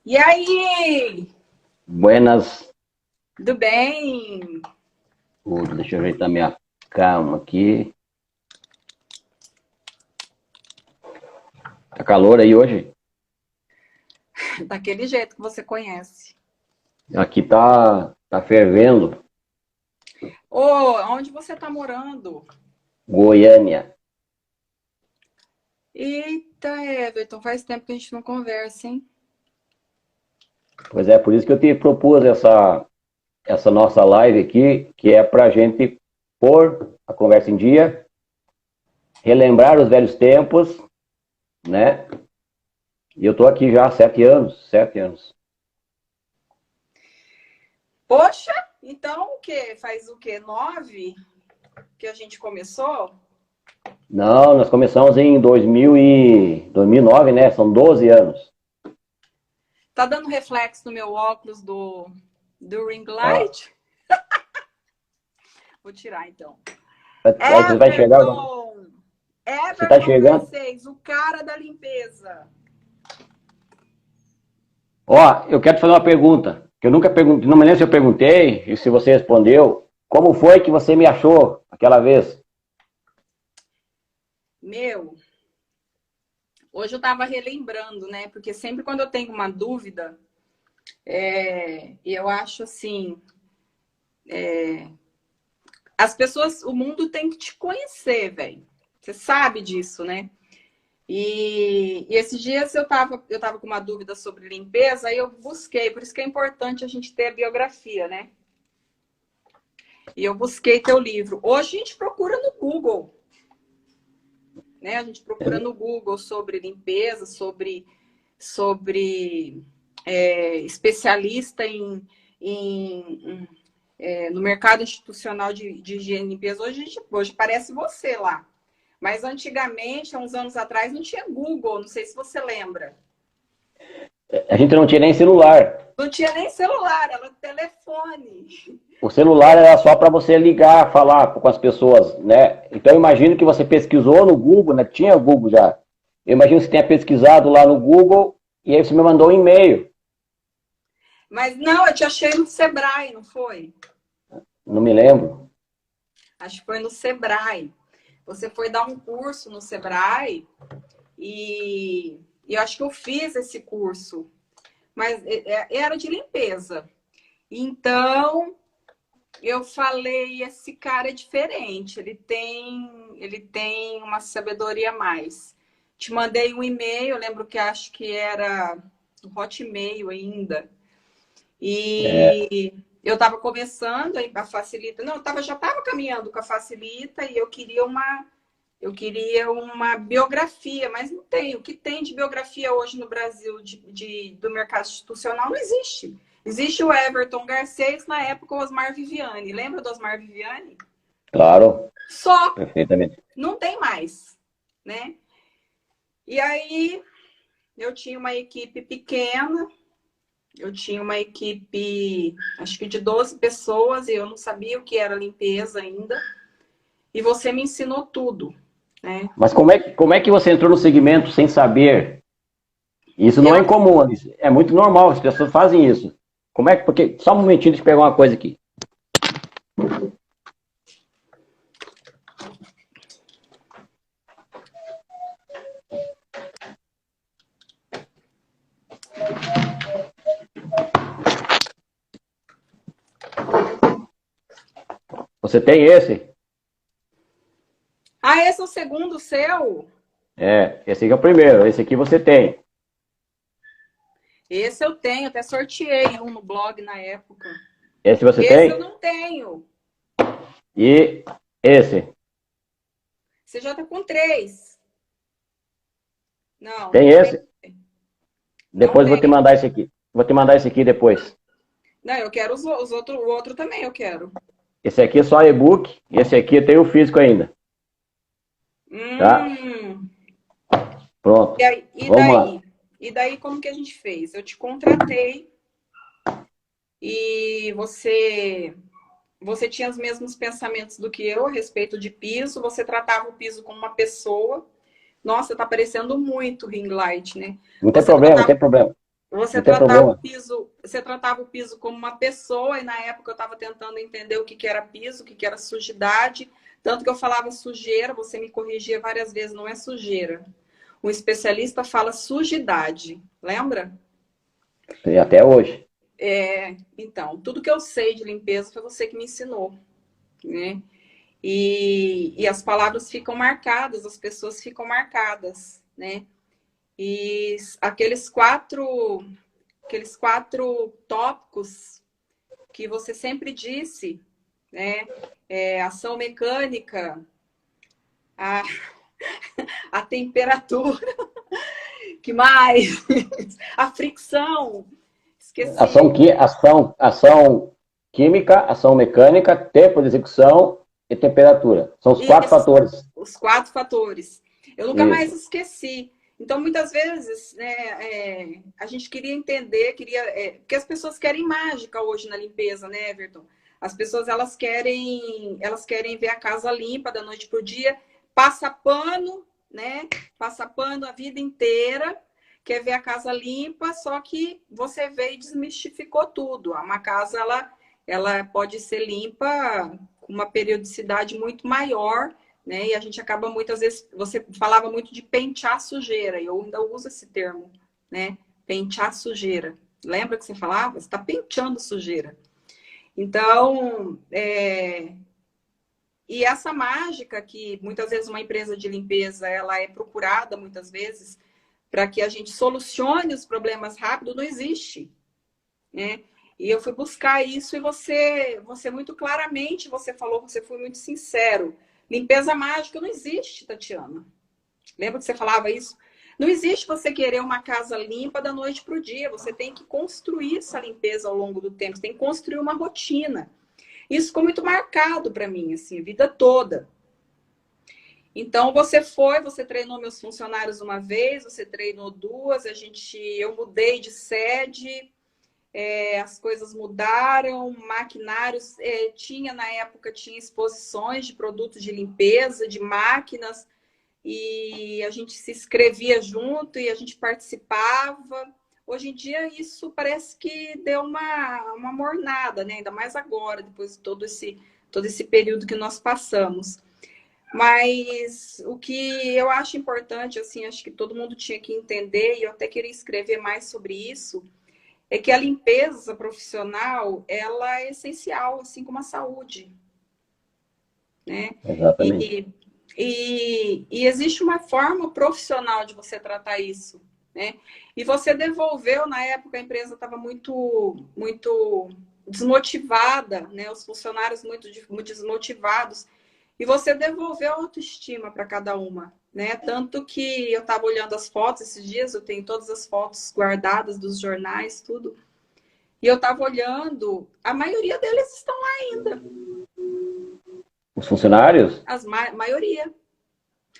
E aí? Buenas. Tudo bem? Deixa eu ajeitar minha calma aqui. Tá calor aí hoje? Daquele jeito que você conhece. Aqui tá fervendo. Ô, onde você tá morando? Goiânia. Eita, Everton, faz tempo que a gente não conversa, hein? Pois é, por isso que eu te propus essa nossa live aqui, que é pra gente pôr a conversa em dia, relembrar os velhos tempos, né? E eu tô aqui já há 7 anos, 7 anos. Poxa, então o quê? Faz o quê? 9 que a gente começou? Não, nós começamos em 2009, né? São 12 anos. Tá dando reflexo no meu óculos do ring Ó, light? Vou tirar então. aí você vai enxergar agora. Everton! Você tá Everton enxergando? Garcês, o cara da limpeza. Ó, eu quero te fazer uma pergunta, que eu nunca perguntei, não me lembro se eu perguntei e se você respondeu. Como foi que você me achou aquela vez? Meu, hoje eu tava relembrando, né? Porque sempre quando eu tenho uma dúvida, eu acho assim, as pessoas, o mundo tem que te conhecer, velho. Você sabe disso, né? E esses dias eu tava com uma dúvida sobre limpeza, aí eu busquei, por isso que é importante a gente ter a biografia, né? E eu busquei teu livro. Hoje a gente procura no Google, né? A gente procura no Google sobre limpeza, sobre especialista no mercado institucional de higiene e limpeza. Hoje parece você lá. Mas antigamente, há uns anos atrás, não tinha Google. Não sei se você lembra. A gente não tinha nem celular. Não tinha nem celular, era telefone. O celular era só para você ligar, falar com as pessoas, né? Então eu imagino que você pesquisou no Google, né? Tinha o Google já. Eu imagino que você tenha pesquisado lá no Google e aí você me mandou um e-mail. Mas não, eu te achei no Sebrae, não foi? Não me lembro. Acho que foi no Sebrae. Você foi dar um curso no Sebrae e eu acho que eu fiz esse curso. Mas era de limpeza. Então, eu falei, esse cara é diferente, ele tem uma sabedoria a mais. Te mandei um e-mail, eu lembro que acho que era no Hotmail ainda. E eu estava começando a Facilita. Não, já estava caminhando com a Facilita e eu queria uma biografia, mas não tem. O que tem de biografia hoje no Brasil do mercado institucional não existe. Existe o Everton Garcês, na época o Osmar Viviani. Lembra do Osmar Viviani? Claro, Só, perfeitamente. não tem mais, né? E aí eu tinha uma equipe pequena, eu tinha uma equipe, acho que de 12 pessoas, e eu não sabia o que era limpeza ainda. E você me ensinou tudo, né? Mas como é que você entrou no segmento sem saber? Isso não Eu é incomum, é muito normal, as pessoas fazem isso. Como é que, porque, só um momentinho, deixa eu pegar uma coisa aqui. Você tem esse? Ah, esse é o segundo seu? Esse aqui é o primeiro, esse aqui você tem. Esse eu tenho, até sorteei um no blog na época. Esse você Esse eu tem? não tenho. E esse? Você já tá com 3. Não, Tem não tem. esse? Não Depois eu vou te tem. mandar esse aqui. Vou te mandar esse aqui depois. Não, eu quero os outros, o outro também eu quero. Esse aqui é só e-book, e esse aqui tem o físico ainda. Tá? Hum. Pronto. E, aí, e Vamos lá. daí? E daí como que a gente fez? Eu te contratei e você tinha os mesmos pensamentos do que eu a respeito de piso, você tratava o piso como uma pessoa. Nossa, tá parecendo muito ring light, né? Não tem Você problema, não tratava, tem problema. Não tem problema. Você tratava o piso como uma pessoa, e na época eu estava tentando entender o que era piso, o que era sujidade. Tanto que eu falava sujeira, você me corrigia várias vezes, não é sujeira. Um especialista fala sujidade, lembra? E até hoje. Então, tudo que eu sei de limpeza foi você que me ensinou, né? E as palavras ficam marcadas, as pessoas ficam marcadas, né? E aqueles quatro tópicos que você sempre disse, né? Ação mecânica, a, a temperatura, que mais? A fricção, esqueci. Ação química, ação mecânica, tempo de execução e temperatura. São os 4 fatores. Os 4 fatores. Eu nunca mais esqueci. Então, muitas vezes, né, a gente queria entender, porque as pessoas querem mágica hoje na limpeza, né, Everton? As pessoas, elas querem ver a casa limpa da noite para o dia, passa pano, né? Passa pano a vida inteira, quer ver a casa limpa, só que você veio e desmistificou tudo. Uma casa, ela pode ser limpa com uma periodicidade muito maior, né? E a gente acaba muitas vezes, você falava muito de pentear sujeira, e eu ainda uso esse termo, né? Pentear sujeira. Lembra que você falava? Você está penteando sujeira. Então, e essa mágica que muitas vezes uma empresa de limpeza, ela é procurada muitas vezes para que a gente solucione os problemas rápido, não existe, né? E eu fui buscar isso e você muito claramente, você falou, você foi muito sincero. Limpeza mágica não existe, Tatiana. Lembra que você falava isso? Não existe você querer uma casa limpa da noite para o dia. Você tem que construir essa limpeza ao longo do tempo. Você tem que construir uma rotina. Isso ficou muito marcado para mim, assim, a vida toda. Então, você treinou meus funcionários uma vez, você treinou duas, eu mudei de sede, as coisas mudaram, maquinários, na época, tinha exposições de produtos de limpeza, de máquinas, e a gente se inscrevia junto e a gente participava. Hoje em dia, isso parece que deu uma mornada, né? Ainda mais agora, depois de todo esse período que nós passamos. Mas o que eu acho importante, assim, acho que todo mundo tinha que entender, e eu até queria escrever mais sobre isso, é que a limpeza profissional, ela é essencial, assim como a saúde, né? Exatamente. E existe uma forma profissional de você tratar isso, né? E você devolveu, na época a empresa estava muito desmotivada, né? Os funcionários muito desmotivados, e você devolveu a autoestima para cada uma, né? Tanto que eu estava olhando as fotos esses dias, eu tenho todas as fotos guardadas dos jornais, tudo. E eu estava olhando, a maioria deles estão lá ainda. Os funcionários? A maioria.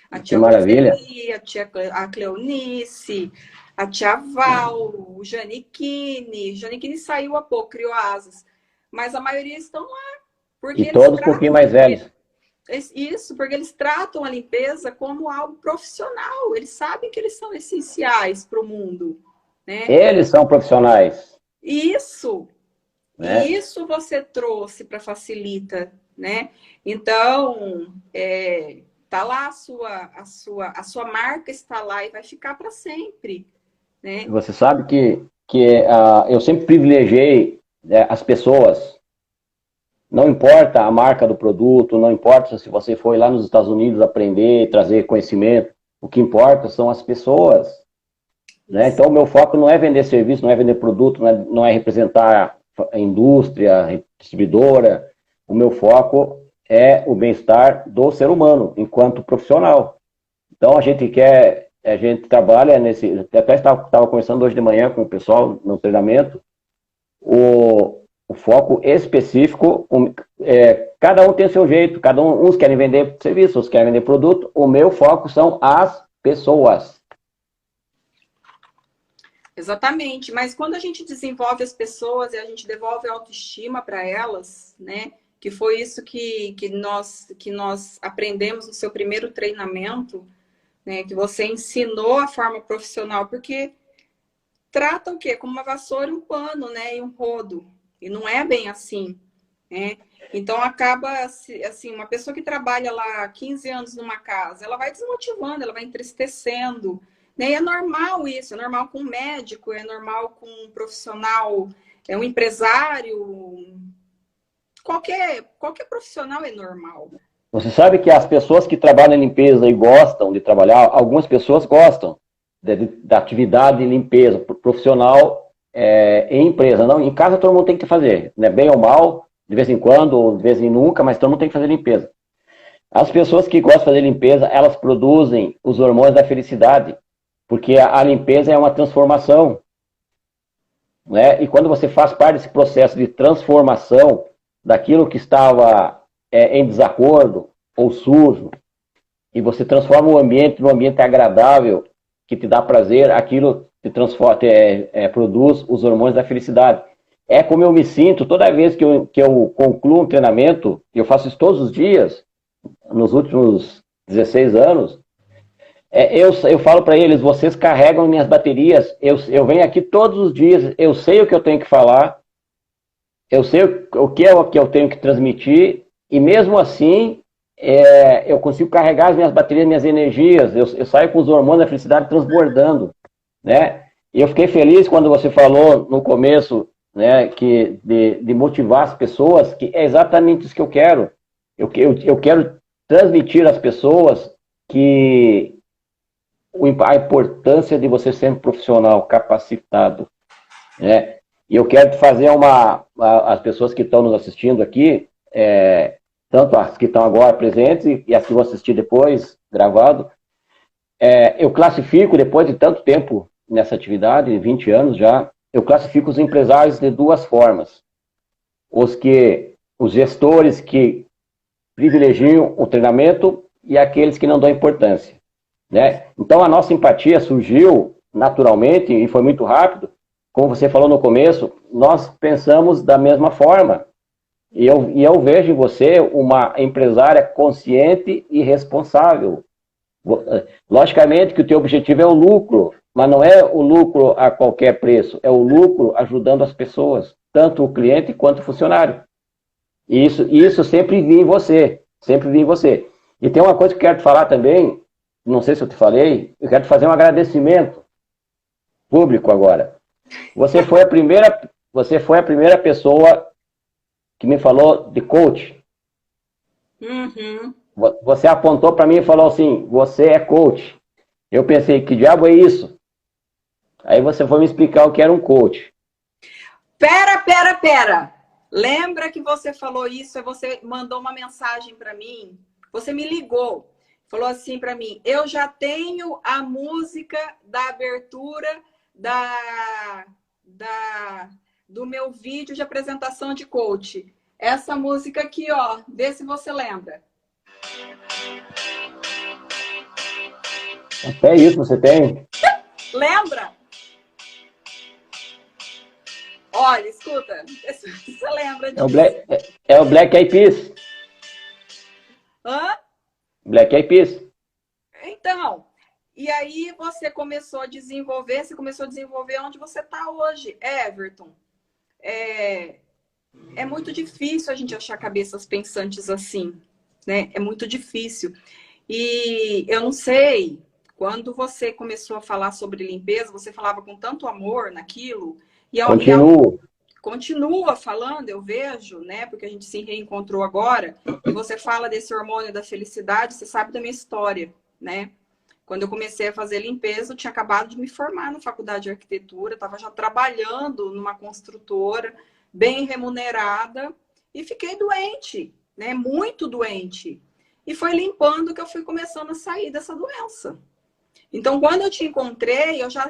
A Que tia maravilha. Roseli, a Cleonice, a tia Val, o Janiquine. Janiquine saiu há pouco, criou asas. Mas a maioria estão lá. Porque E todos um pouquinho mais velhos. Isso, porque eles tratam a limpeza como algo profissional. Eles sabem que eles são essenciais para o mundo, né? Eles são profissionais. Isso. Né? E isso você trouxe para Facilita, né? Então, tá lá a sua marca está lá e vai ficar para sempre, né? Você sabe que eu sempre privilegiei as pessoas. Não importa a marca do produto, não importa se você foi lá nos Estados Unidos aprender, trazer conhecimento. O que importa são as pessoas. Né? Então, o meu foco não é vender serviço, não é vender produto, não é representar a indústria, distribuidora. O meu foco é o bem-estar do ser humano, enquanto profissional. Então, a gente trabalha nesse... Até estava conversando hoje de manhã com o pessoal no treinamento. O foco específico, cada um tem o seu jeito, uns querem vender serviço, outros querem vender produto. O meu foco são as pessoas. Exatamente, mas quando a gente desenvolve as pessoas e a gente devolve a autoestima para elas, né? Que foi isso que nós aprendemos no seu primeiro treinamento, né? Que você ensinou a forma profissional, porque trata o quê? Como uma vassoura, um pano, né? E um rodo. E não é bem assim, né? Então acaba assim, uma pessoa que trabalha lá 15 anos numa casa, ela vai desmotivando, ela vai entristecendo, né? E é normal isso, é normal com um médico, é normal com um profissional, é um empresário, qualquer profissional é normal. Você sabe que as pessoas que trabalham em limpeza e gostam de trabalhar, algumas pessoas gostam da atividade de limpeza profissional em empresa. Não, em casa todo mundo tem que fazer, né? Bem ou mal, de vez em quando, ou de vez em nunca, mas todo mundo tem que fazer limpeza. As pessoas que gostam de fazer limpeza, elas produzem os hormônios da felicidade, porque a limpeza é uma transformação, né? E quando você faz parte desse processo de transformação daquilo que estava em desacordo ou sujo, e você transforma o ambiente num ambiente agradável, que te dá prazer, aquilo te transforma, produz os hormônios da felicidade. É como eu me sinto toda vez que eu concluo um treinamento, e eu faço isso todos os dias, nos últimos 16 anos, eu falo para eles, vocês carregam minhas baterias, eu venho aqui todos os dias, eu sei o que eu tenho que falar, eu sei o que eu tenho que transmitir, e mesmo assim, eu consigo carregar as minhas baterias, minhas energias, eu saio com os hormônios da felicidade transbordando, né? E eu fiquei feliz quando você falou no começo, né, de motivar as pessoas, que é exatamente isso que eu quero. Eu quero transmitir às pessoas que a importância de você ser um profissional capacitado, né? E eu quero fazer as pessoas que estão nos assistindo aqui, tanto as que estão agora presentes e as que vão assistir depois, gravado, eu classifico, depois de tanto tempo nessa atividade, 20 anos já, eu classifico os empresários de duas formas. Os gestores que privilegiam o treinamento e aqueles que não dão importância, né? Então a nossa empatia surgiu naturalmente e foi muito rápido. Como você falou no começo, nós pensamos da mesma forma. E eu vejo em você uma empresária consciente e responsável. Logicamente que o teu objetivo é o lucro, mas não é o lucro a qualquer preço, é o lucro ajudando as pessoas, tanto o cliente quanto o funcionário. E isso sempre vi em você, sempre vi em você. E tem uma coisa que eu quero te falar também, não sei se eu te falei, eu quero te fazer um agradecimento público agora. Você foi a primeira pessoa que me falou de coach. Uhum. Você apontou para mim e falou assim, você é coach. Eu pensei, que diabo é isso? Aí você foi me explicar o que era um coach. Pera. Lembra que você falou isso, você mandou uma mensagem para mim, você me ligou, falou assim para mim, eu já tenho a música da abertura do meu vídeo de apresentação de coach. Essa música aqui, ó, vê se você lembra. Até isso você tem? Lembra? Olha, escuta, você lembra disso? É o Black Eyed Peas. Hã? Black Eyed Peas. Então, e aí você começou a desenvolver onde você está hoje, Everton. É muito difícil a gente achar cabeças pensantes assim, né? É muito difícil. E eu não sei, quando você começou a falar sobre limpeza, você falava com tanto amor naquilo. Continuo. Continua falando, eu vejo, né? Porque a gente se reencontrou agora. E você fala desse hormônio da felicidade, você sabe da minha história, né? Quando eu comecei a fazer limpeza, eu tinha acabado de me formar na faculdade de arquitetura, estava já trabalhando numa construtora, bem remunerada, e fiquei doente, né? Muito doente. E foi limpando que eu fui começando a sair dessa doença. Então, quando eu te encontrei, eu já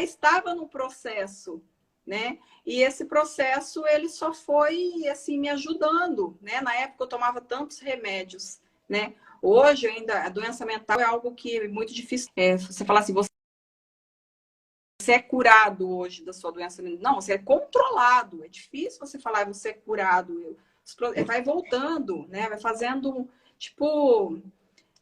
estava no processo, né? E esse processo, ele só foi, assim, me ajudando, né? Na época, eu tomava tantos remédios, né? Hoje, ainda, a doença mental é algo que é muito difícil. Você falar assim, você é curado hoje da sua doença mental. Não, você é controlado. É difícil você falar, você é curado. Vai voltando, né? Vai fazendo, tipo...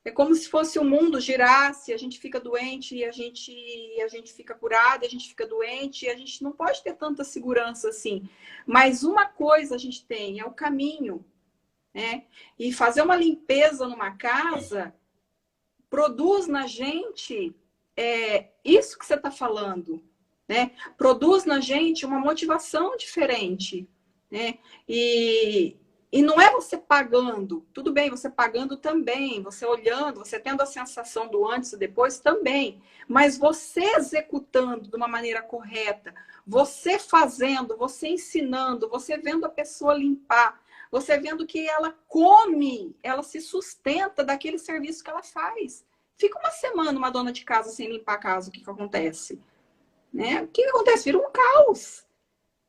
É como se fosse o mundo girasse, a gente fica doente e a gente fica curado, a gente fica doente e a gente não pode ter tanta segurança assim. Mas uma coisa a gente tem, é o caminho, né? E fazer uma limpeza numa casa produz na gente isso que você está falando, né? Produz na gente uma motivação diferente, né? E não é você pagando, tudo bem, você pagando também, você olhando, você tendo a sensação do antes e depois também, mas você executando de uma maneira correta, você fazendo, você ensinando, você vendo a pessoa limpar, você vendo que ela come, ela se sustenta daquele serviço que ela faz. Fica uma semana uma dona de casa sem limpar a casa, o que acontece? Né? O que acontece? Vira um caos.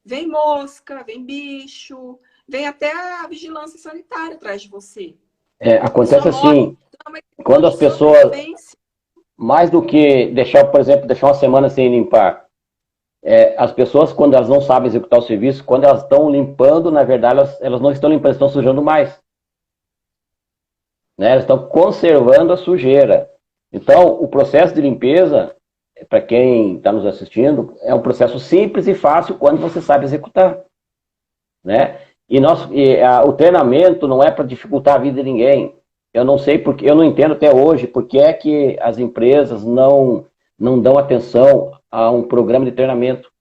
Vem mosca, vem bicho, vem até a vigilância sanitária atrás de você. Acontece assim, quando as pessoas, mais do que deixar, por exemplo, deixar uma semana sem limpar, as pessoas, quando elas não sabem executar o serviço, quando elas estão limpando, na verdade, elas não estão limpando, estão sujando mais. Né? Elas estão conservando a sujeira. Então, o processo de limpeza, para quem está nos assistindo, é um processo simples e fácil quando você sabe executar. Né? O treinamento não é para dificultar a vida de ninguém. Eu não sei porque, eu não entendo até hoje porque é que as empresas não dão atenção a um programa de treinamento.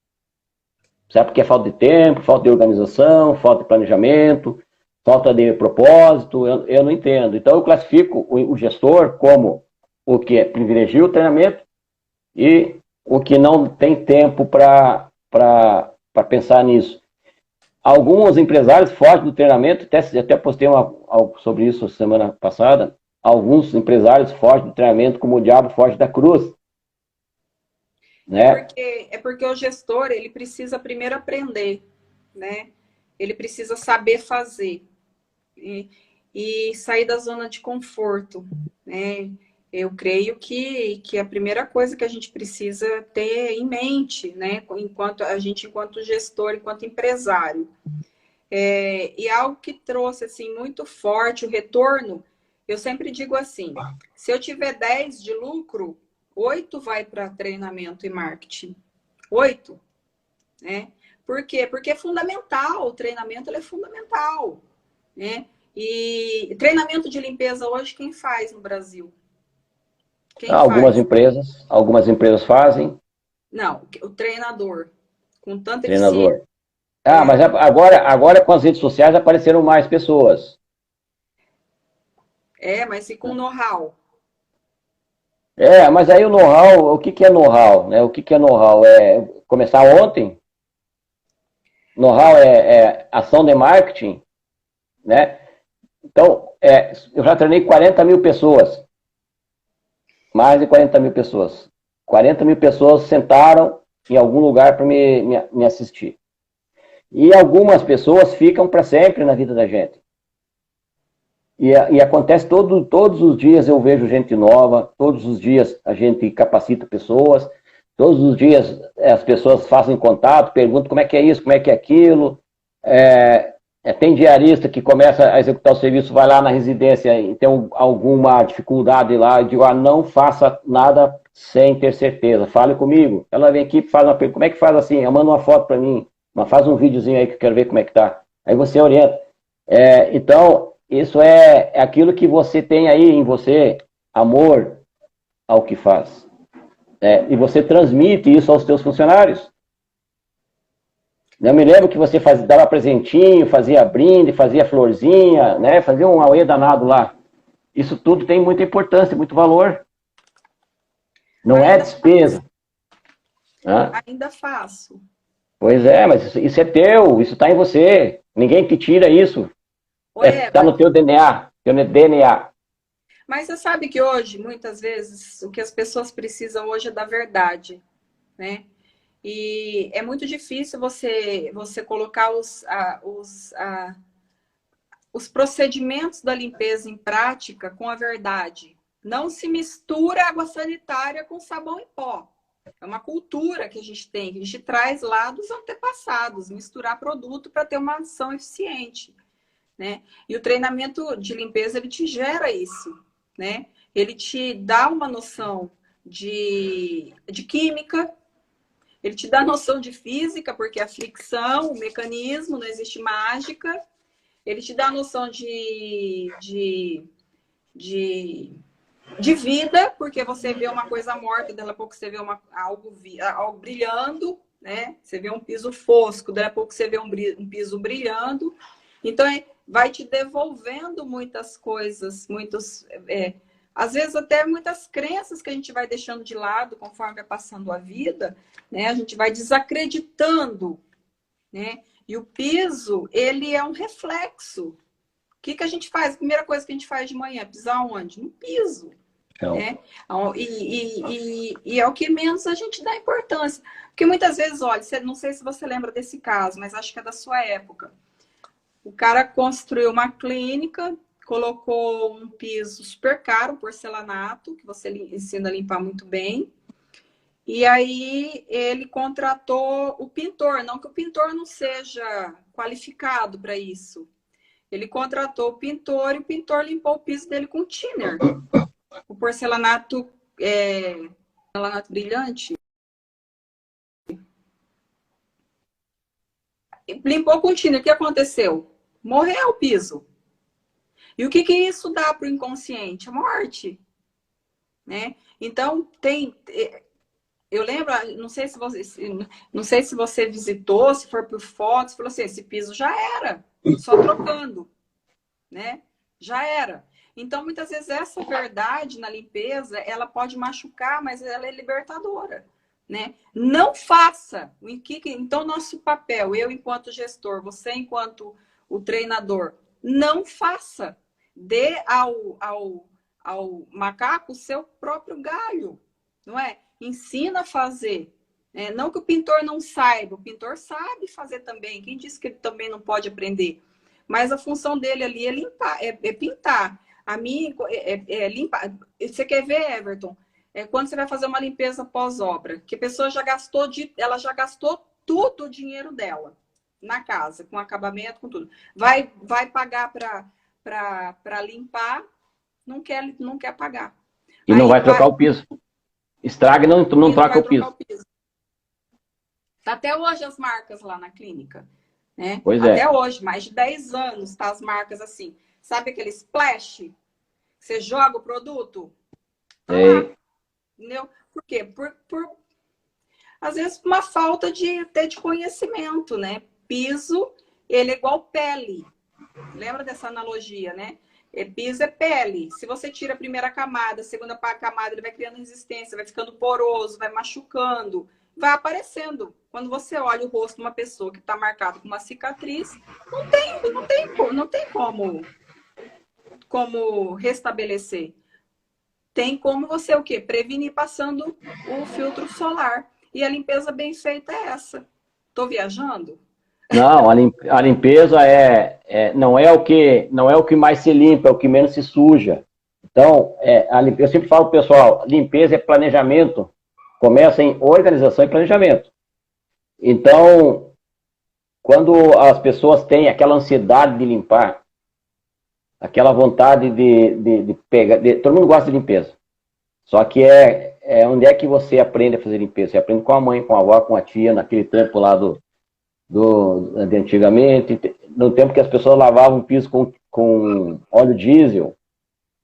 Sabe? Porque é falta de tempo, falta de organização, falta de planejamento, falta de propósito, eu não entendo. Então eu classifico o gestor como o que privilegia o treinamento e o que não tem tempo para pensar nisso. Alguns empresários fogem do treinamento, até postei algo sobre isso semana passada, alguns empresários fogem do treinamento como o diabo foge da cruz. Né? É porque o gestor, ele precisa primeiro aprender, né? Ele precisa saber fazer e sair da zona de conforto, né? Eu creio que a primeira coisa que a gente precisa ter em mente, né? Enquanto gestor, enquanto empresário. E algo que trouxe assim muito forte o retorno, eu sempre digo assim, se eu tiver 10 de lucro, 8 vai para treinamento e marketing. 8, né? Por quê? Porque é fundamental, o treinamento ele é fundamental, né? E treinamento de limpeza hoje quem faz no Brasil? Algumas empresas fazem. Não, o treinador com tanta Treinador. eficiência. Mas agora com as redes sociais apareceram mais pessoas. Mas e com know-how? Mas aí o know-how, o que é know-how? Né? O que é know-how? É começar ontem? Know-how é ação de marketing, né? Então, eu já treinei 40 mil pessoas. Mais de 40 mil pessoas. 40 mil pessoas sentaram em algum lugar para me assistir. E algumas pessoas ficam para sempre na vida da gente. E acontece todos os dias eu vejo gente nova, todos os dias a gente capacita pessoas, todos os dias as pessoas fazem contato, perguntam como é que é isso, como é que é aquilo. Tem diarista que começa a executar o serviço, vai lá na residência e tem alguma dificuldade lá, eu digo, não faça nada sem ter certeza, fale comigo. Ela vem aqui e faz uma pergunta, como é que faz assim? Eu mando uma foto para mim, mas faz um videozinho aí que eu quero ver como é que tá. Aí você orienta. Então, isso é aquilo que você tem aí em você, amor ao que faz. E você transmite isso aos seus funcionários. Eu me lembro que você dava presentinho, fazia brinde, fazia florzinha, né? Fazia um auê danado lá. Isso tudo tem muita importância, muito valor. Não é despesa. Ainda faço. Pois mas isso é teu, isso está em você. Ninguém te tira isso. Está no teu DNA, Mas você sabe que hoje, muitas vezes, o que as pessoas precisam hoje é da verdade, né? E é muito difícil você colocar os procedimentos da limpeza em prática com a verdade. Não se mistura água sanitária com sabão em pó. É uma cultura que a gente tem, que a gente traz lá dos antepassados, misturar produto para ter uma ação eficiente, né? E o treinamento de limpeza, ele te gera isso, né? ele te dá uma noção de química, ele te dá noção de física, porque a fricção, o mecanismo, não existe mágica. Ele te dá noção de vida, porque você vê uma coisa morta, daqui a pouco você vê algo brilhando, né? Você vê um piso fosco, daqui a pouco você vê um piso brilhando. Então, vai te devolvendo muitas coisas, às vezes até muitas crenças que a gente vai deixando de lado conforme vai passando a vida, né? A gente vai desacreditando, né? E o piso, ele é um reflexo. O que a gente faz? A primeira coisa que a gente faz de manhã, pisar onde? No piso. Né? E é o que menos a gente dá importância. Porque muitas vezes, olha, não sei se você lembra desse caso, mas acho que é da sua época. O cara construiu uma clínica, colocou um piso super caro, porcelanato, que você ensina a limpar muito bem. E aí ele contratou o pintor, não que o pintor não seja qualificado para isso. Ele contratou o pintor e o pintor limpou o piso dele com thinner. O porcelanato porcelanato brilhante. Limpou com thinner. O que aconteceu? Morreu o piso. E o que isso dá para o inconsciente? A morte. Né? Então, eu lembro, não sei se você visitou, se for por fotos, falou assim, esse piso já era, só trocando, né? Já era. Então, muitas vezes, essa verdade na limpeza, ela pode machucar, mas ela é libertadora, né? Não faça. Então, nosso papel, eu enquanto gestor, você enquanto o treinador, não faça. Dê ao macaco o seu próprio galho, não é? Ensina a fazer. Não que o pintor não saiba, o pintor sabe fazer também. Quem disse que ele também não pode aprender? Mas a função dele ali é limpar, é pintar. A minha limpar. Você quer ver, Everton? Quando você vai fazer uma limpeza pós-obra, que a pessoa ela já gastou tudo o dinheiro dela na casa, com acabamento, com tudo. Vai pagar para limpar, não quer pagar. E não vai trocar o piso. Estraga e não troca o piso. Tá até hoje as marcas lá na clínica. Né? Pois até hoje, mais de 10 anos, tá as marcas assim. Sabe aquele splash? Você joga o produto? Entendeu? Por quê? Às vezes, uma falta de conhecimento, né? Piso, ele é igual pele. Lembra dessa analogia, né? Piso é pele. Se você tira a primeira camada, a segunda camada, ele vai criando resistência, vai ficando poroso, vai machucando, vai aparecendo. Quando você olha o rosto de uma pessoa que está marcado com uma cicatriz, não tem como restabelecer. Tem como você o quê? Prevenir passando o filtro solar. E a limpeza bem feita é essa. Estou viajando? Não, a limpeza não é o que mais se limpa, é o que menos se suja. Então, eu sempre falo pro pessoal, limpeza é planejamento. Começa em organização e planejamento. Então, quando as pessoas têm aquela ansiedade de limpar, aquela vontade de pegar... todo mundo gosta de limpeza. Só que onde é que você aprende a fazer limpeza? Você aprende com a mãe, com a avó, com a tia, naquele tempo lá de antigamente, no tempo que as pessoas lavavam o piso com óleo diesel,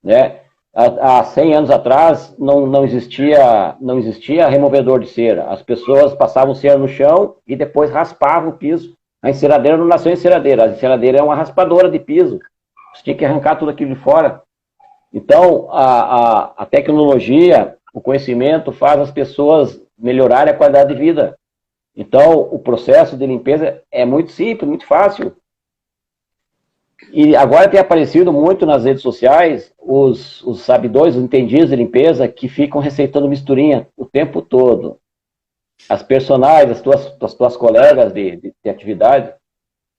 né? Há 100 anos atrás não existia removedor de cera. As pessoas passavam cera no chão e depois raspavam o piso. A enceradeira não nasceu enceradeira. A enceradeira é uma raspadora de piso. Você tinha que arrancar tudo aquilo de fora. Então, a tecnologia, o conhecimento faz as pessoas melhorarem a qualidade de vida. Então, o processo de limpeza é muito simples, muito fácil. E agora tem aparecido muito nas redes sociais os sabidões, os entendidos de limpeza que ficam receitando misturinha o tempo todo. As personagens, as tuas colegas de atividade,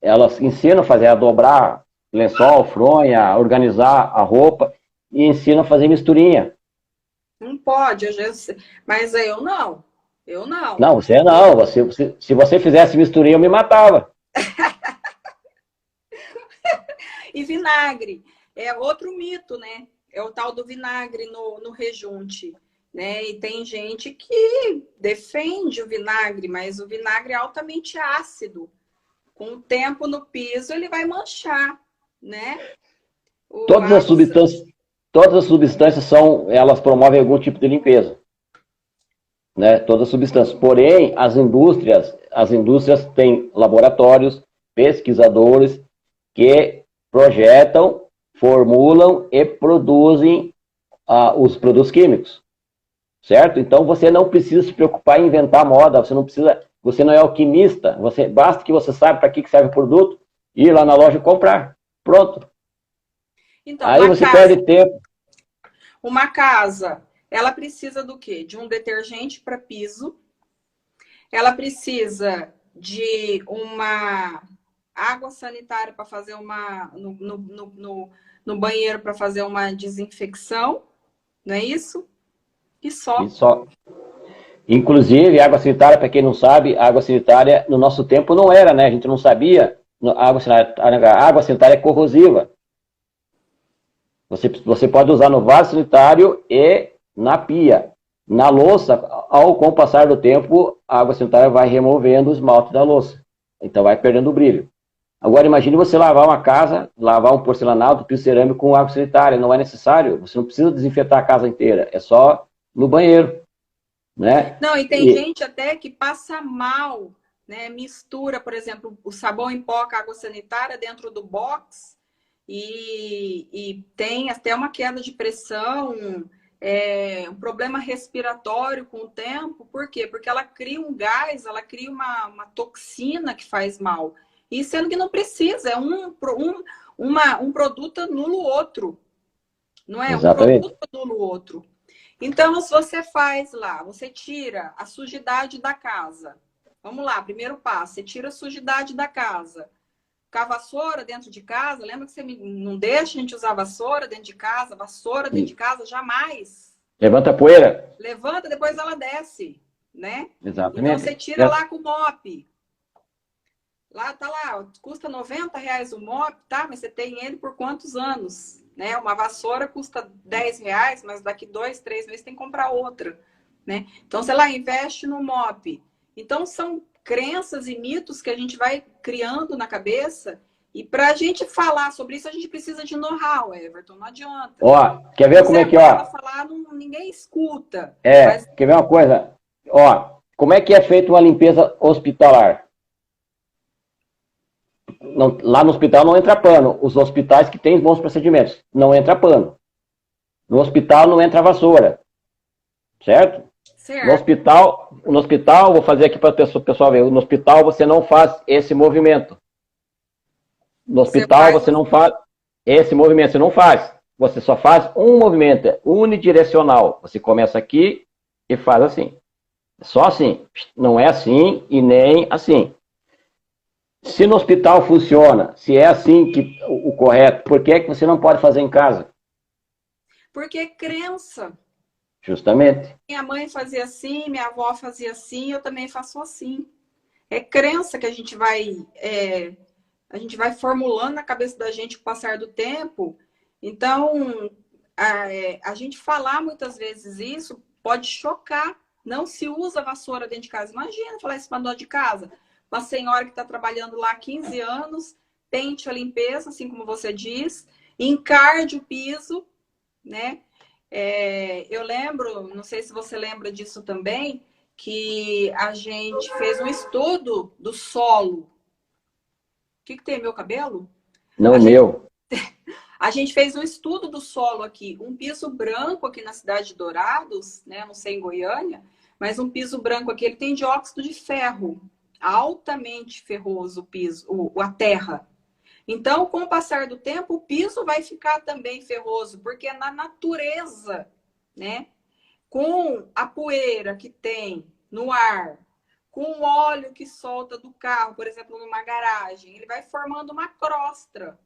elas ensinam a fazer, a dobrar lençol, fronha, organizar a roupa e ensinam a fazer misturinha. Não pode, mas eu não. Eu não. Não, você não. Se você fizesse misturinha, eu me matava. E vinagre. É outro mito, né? é o tal do vinagre no rejunte, né? E tem gente que defende o vinagre, mas o vinagre é altamente ácido. Com o tempo no piso, ele vai manchar, né? Todas as substâncias elas promovem algum tipo de limpeza, né? Todas as substâncias. Porém, as indústrias têm laboratórios, pesquisadores que projetam, formulam e produzem os produtos químicos, certo? Então você não precisa se preocupar em inventar moda, você não é alquimista, basta que você saiba para que serve o produto, ir lá na loja e comprar. Pronto. Então, aí você perde tempo. Uma casa, ela precisa do quê? De um detergente para piso, ela precisa de uma água sanitária para fazer no banheiro para fazer uma desinfecção, não é isso? E só. Inclusive, água sanitária, para quem não sabe, água sanitária no nosso tempo não era, né? A gente não sabia. A água sanitária é corrosiva. Você pode usar no vaso sanitário e na pia. Na louça, com o passar do tempo, a água sanitária vai removendo o esmalte da louça. Então vai perdendo o brilho. Agora imagine você lavar uma casa, lavar um porcelanato, piso cerâmico com água sanitária. Não é necessário. Você não precisa desinfetar a casa inteira. É só no banheiro, né? Não, e tem gente até que passa mal, né? Mistura, por exemplo, o sabão em pó com a água sanitária dentro do box e tem até uma queda de pressão, um problema respiratório com o tempo. Por quê? Porque ela cria um gás, ela cria uma toxina que faz mal. E sendo que não precisa, é um produto anula o outro. Não é? Exatamente. Um produto anula o outro. Então, se você faz lá, você tira a sujidade da casa. Vamos lá, primeiro passo, você tira a sujidade da casa. Com a vassoura dentro de casa, lembra que você não deixa a gente usar vassoura dentro de casa? Vassoura dentro de casa, jamais. Levanta a poeira. Levanta, depois ela desce, né? Exatamente. Então, você tira lá com o mop. Lá, tá lá, custa R$90 o mop, tá? Mas você tem ele por quantos anos? Né? Uma vassoura custa R$10, mas daqui 2, 3 meses tem que comprar outra, né? Então, sei lá, investe no mop. Então, são crenças e mitos que a gente vai criando na cabeça, e para a gente falar sobre isso, a gente precisa de know-how, Everton, não adianta. Ó, quer ver como é que, ó... falar, ninguém escuta. Quer ver uma coisa? Ó, como é que é feita uma limpeza hospitalar? Lá no hospital não entra pano. Os hospitais que têm bons procedimentos, não entra pano. No hospital não entra vassoura. Certo? Certo. No hospital, vou fazer aqui para o pessoal ver. No hospital você não faz esse movimento. No hospital você não faz esse movimento, você não faz. Você só faz um movimento, é unidirecional. Você começa aqui e faz assim. Só assim. Não é assim e nem assim. Se no hospital funciona, se é assim que o correto, por que é que você não pode fazer em casa? Porque é crença. Justamente. Minha mãe fazia assim, minha avó fazia assim, eu também faço assim. É crença que a gente vai formulando na cabeça da gente com o passar do tempo. Então, a gente falar muitas vezes isso pode chocar. Não se usa vassoura dentro de casa. Imagina falar isso para dona de casa. Uma senhora que está trabalhando lá há 15 anos, tente a limpeza, assim como você diz, encarde o piso, né? Eu lembro, não sei se você lembra disso também, que a gente fez um estudo do solo. O que tem, meu cabelo? Não, meu. A gente fez um estudo do solo aqui, um piso branco aqui na cidade de Dourados, né? Não sei em Goiânia, mas um piso branco aqui, ele tem dióxido de ferro, altamente ferroso o piso, a terra. Então, com o passar do tempo, o piso vai ficar também ferroso, porque é na natureza, né? Com a poeira que tem no ar, com o óleo que solta do carro, por exemplo, numa garagem, ele vai formando uma crosta.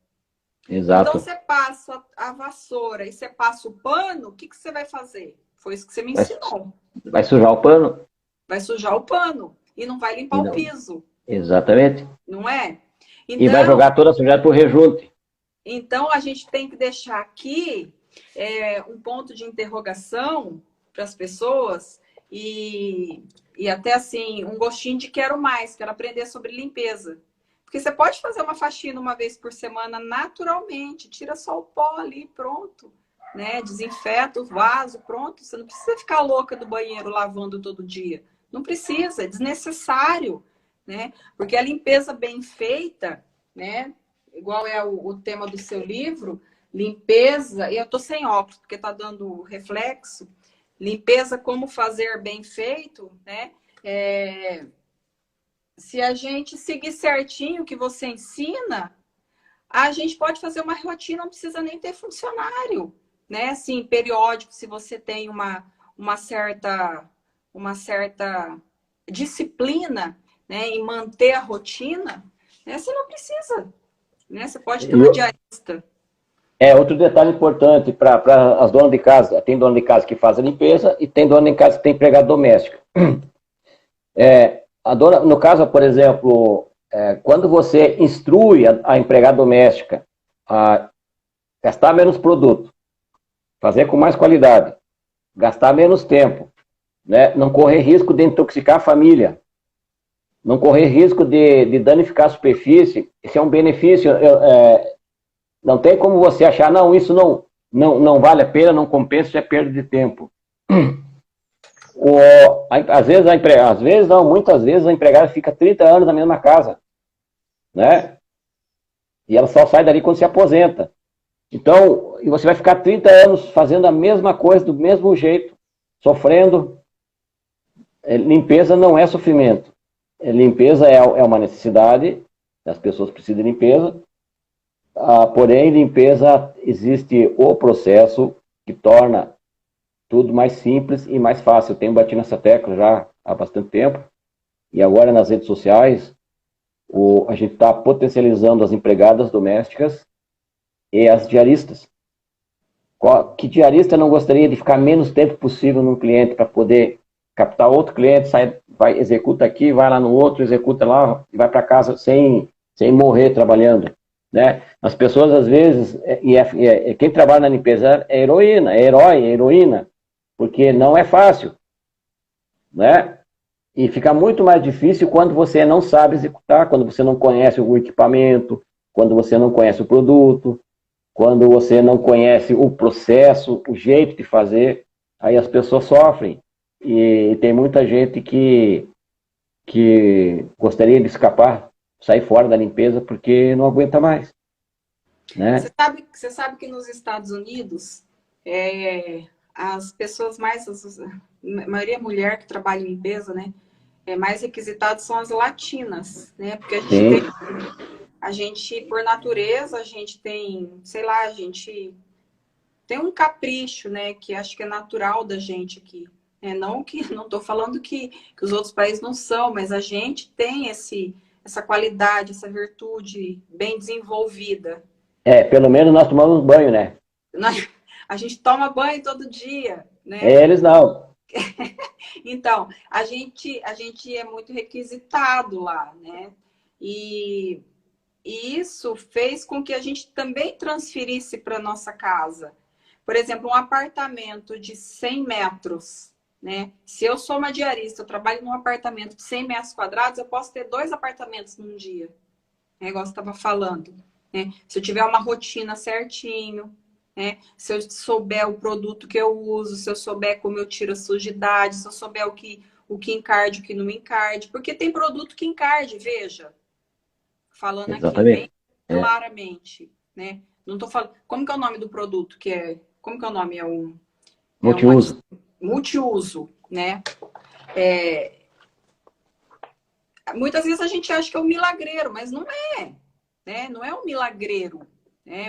Exato. Então, você passa a vassoura e você passa o pano, o que você vai fazer? Foi isso que você me ensinou. Vai sujar o pano. Vai sujar o pano e não vai limpar o piso. Exatamente. Não é? Então, e vai jogar toda a sujidade pro rejunte. Então, a gente tem que deixar aqui um ponto de interrogação para as pessoas e até assim, um gostinho de quero mais, quero aprender sobre limpeza. Porque você pode fazer uma faxina uma vez por semana naturalmente, tira só o pó ali, pronto, né? Desinfeta o vaso, pronto. Você não precisa ficar louca do banheiro lavando todo dia. Não precisa, é desnecessário, né? Porque a limpeza bem feita, né? Igual é o tema do seu livro, limpeza, e eu tô sem óculos porque tá dando reflexo, limpeza como fazer bem feito, né? Se a gente seguir certinho o que você ensina, a gente pode fazer uma rotina, não precisa nem ter funcionário, né? Assim, periódico, se você tem uma certa disciplina, né, em manter a rotina, né, você não precisa, né? Você pode ter uma diarista. Outro detalhe importante para as donas de casa. Tem dona de casa que faz a limpeza e tem dona de casa que tem empregada doméstica. A dona, no caso, por exemplo, quando você instrui a empregada doméstica a gastar menos produto, fazer com mais qualidade, gastar menos tempo, né? Não correr risco de intoxicar a família, não correr risco de danificar a superfície, esse é um benefício. Não tem como você achar, não, isso não vale a pena, não compensa, isso é perda de tempo. Muitas vezes a empregada fica 30 anos na mesma casa, né? E ela só sai dali quando se aposenta. Então, e você vai ficar 30 anos fazendo a mesma coisa, do mesmo jeito, sofrendo. Limpeza não é sofrimento. Limpeza é uma necessidade, as pessoas precisam de limpeza. Porém, limpeza, existe o processo que torna tudo mais simples e mais fácil. Eu tenho batido nessa tecla já há bastante tempo. E agora nas redes sociais, a gente está potencializando as empregadas domésticas e as diaristas. Que diarista não gostaria de ficar menos tempo possível num cliente para poder captar outro cliente, executa aqui, vai lá no outro, executa lá e vai para casa sem morrer trabalhando, né? As pessoas às vezes, quem trabalha na limpeza é heroína, é herói, é heroína, porque não é fácil, né? E fica muito mais difícil quando você não sabe executar, quando você não conhece o equipamento, quando você não conhece o produto, quando você não conhece o processo, o jeito de fazer, aí as pessoas sofrem. E tem muita gente que gostaria de escapar, sair fora da limpeza porque não aguenta mais, né? Você sabe que nos Estados Unidos, as pessoas a maioria é mulher que trabalha em limpeza, né? Mais requisitadas são as latinas, né? Porque a gente, por natureza, a gente tem, sei lá, a gente tem um capricho, né? Que acho que é natural da gente aqui. Não estou falando que os outros países não são, mas a gente tem essa qualidade, essa virtude bem desenvolvida. Pelo menos nós tomamos banho, né? A gente toma banho todo dia, né? Eles não. Então, a gente é muito requisitado lá, né? E isso fez com que a gente também transferisse para nossa casa. Por exemplo, um apartamento de 100 metros, né? Se eu sou uma diarista, eu trabalho num apartamento de 100 metros quadrados, eu posso ter 2 apartamentos num dia. Igual você estava falando, né? Se eu tiver uma rotina certinho, né? Se eu souber o produto que eu uso, se eu souber como eu tiro a sujidade, se eu souber o que encarde, o que não encarde. Porque tem produto que encarde, veja. Falando Exatamente. Aqui bem claramente, né? Não estou falando... Como que é o nome do produto? Como que é o nome? Multiuso. Multiuso, né? Muitas vezes a gente acha que é um milagreiro, mas não é, né? Não é um milagreiro, né?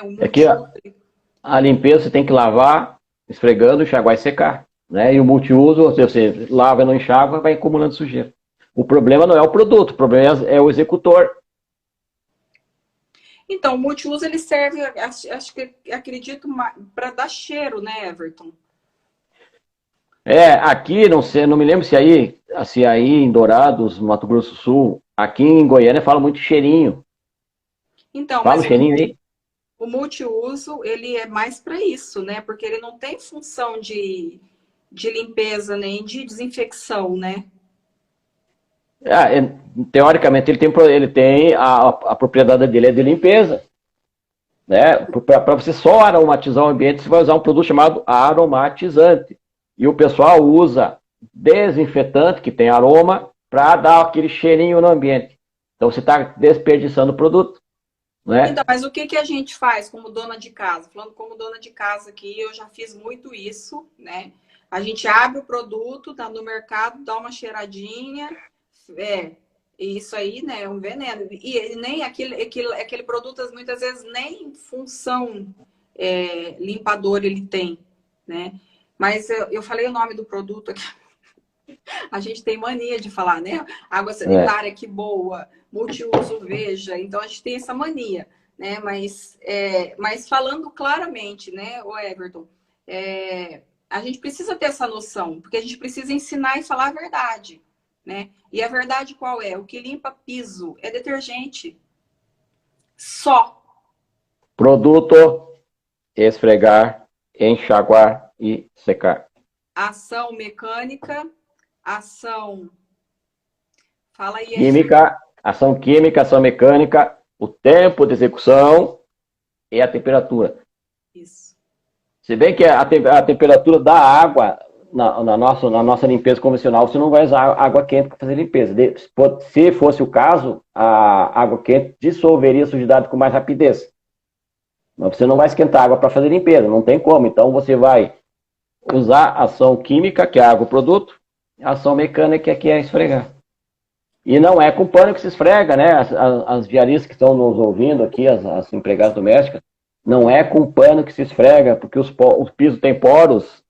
A limpeza você tem que lavar, esfregando, enxaguar e secar, né? E o multiuso, você lava e não enxágua, vai acumulando sujeira. O problema não é o produto, o problema é o executor. Então, o multiuso ele serve, acredito, para dar cheiro, né, Everton? Aqui, não me lembro se aí em Dourados, Mato Grosso do Sul, aqui em Goiânia fala muito cheirinho. Então, fala o cheirinho aí? o multiuso, ele é mais para isso, né? Porque ele não tem função de limpeza nem de desinfecção, né? Teoricamente, ele tem a propriedade dele é de limpeza. Né? Para você só aromatizar o ambiente, você vai usar um produto chamado aromatizante. E o pessoal usa desinfetante, que tem aroma, para dar aquele cheirinho no ambiente. Então você está desperdiçando o produto. Né? Então, mas o que a gente faz como dona de casa? Falando como dona de casa aqui, eu já fiz muito isso, né? A gente abre o produto, tá no mercado, dá uma cheiradinha, isso aí, né, é um veneno. E nem aquele produto, muitas vezes, nem função limpador ele tem, né? Mas eu falei o nome do produto aqui. A gente tem mania de falar, né? Água sanitária, que boa, multiuso, veja. Então, a gente tem essa mania, né? Mas falando claramente, né, o Everton, a gente precisa ter essa noção, porque a gente precisa ensinar e falar a verdade, né? E a verdade qual é? O que limpa piso é detergente. Só. Produto, esfregar, enxaguar e secar. Ação mecânica, ação... Fala aí. Química, ação química, ação mecânica, o tempo de execução e a temperatura. Isso. Se bem que a temperatura da água na nossa limpeza convencional, você não vai usar água quente para fazer limpeza. Se fosse o caso, a água quente dissolveria a sujidade com mais rapidez. Mas você não vai esquentar água para fazer limpeza, não tem como. Então você vai usar ação química, que é a água produto, ação mecânica, que é esfregar. E não é com pano que se esfrega, né? As diaristas que estão nos ouvindo aqui, as empregadas domésticas, não é com pano que se esfrega, porque o piso tem poros,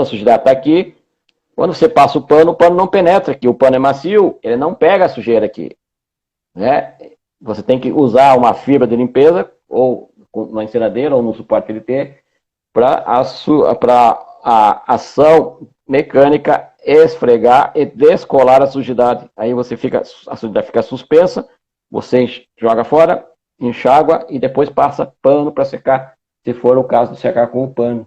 a sujidade está aqui. Quando você passa o pano não penetra aqui, o pano é macio, ele não pega a sujeira aqui. Né? Você tem que usar uma fibra de limpeza, ou na enceradeira, ou no suporte LT, para a ação mecânica esfregar e descolar a sujidade. Aí a sujidade fica suspensa, você joga fora, enxágua e depois passa pano para secar, se for o caso de secar com o pano.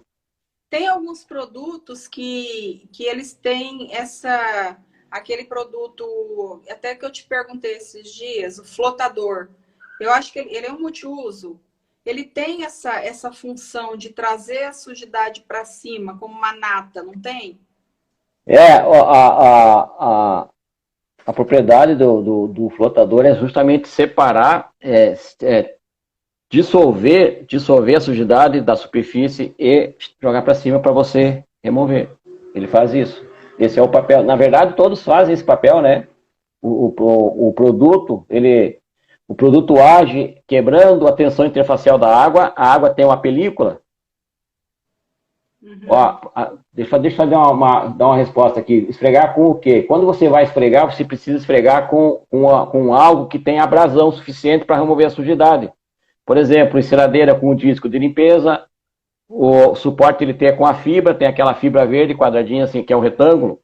Tem alguns produtos que eles têm aquele produto, até que eu te perguntei esses dias, o flotador. Eu acho que ele é um multiuso. Ele tem essa função de trazer a sujidade para cima, como uma nata, não tem? A propriedade do flotador é justamente separar, dissolver a sujidade da superfície e jogar para cima para você remover. Ele faz isso. Esse é o papel. Na verdade, todos fazem esse papel, né? O produto age quebrando a tensão interfacial da água. A água tem uma película. Uhum. Deixa eu dar uma resposta aqui. Esfregar com o quê? Quando você vai esfregar, você precisa esfregar com algo que tem abrasão suficiente para remover a sujidade. Por exemplo, enceradeira com o disco de limpeza, o suporte ele tem com a fibra, tem aquela fibra verde quadradinha assim, que é um retângulo.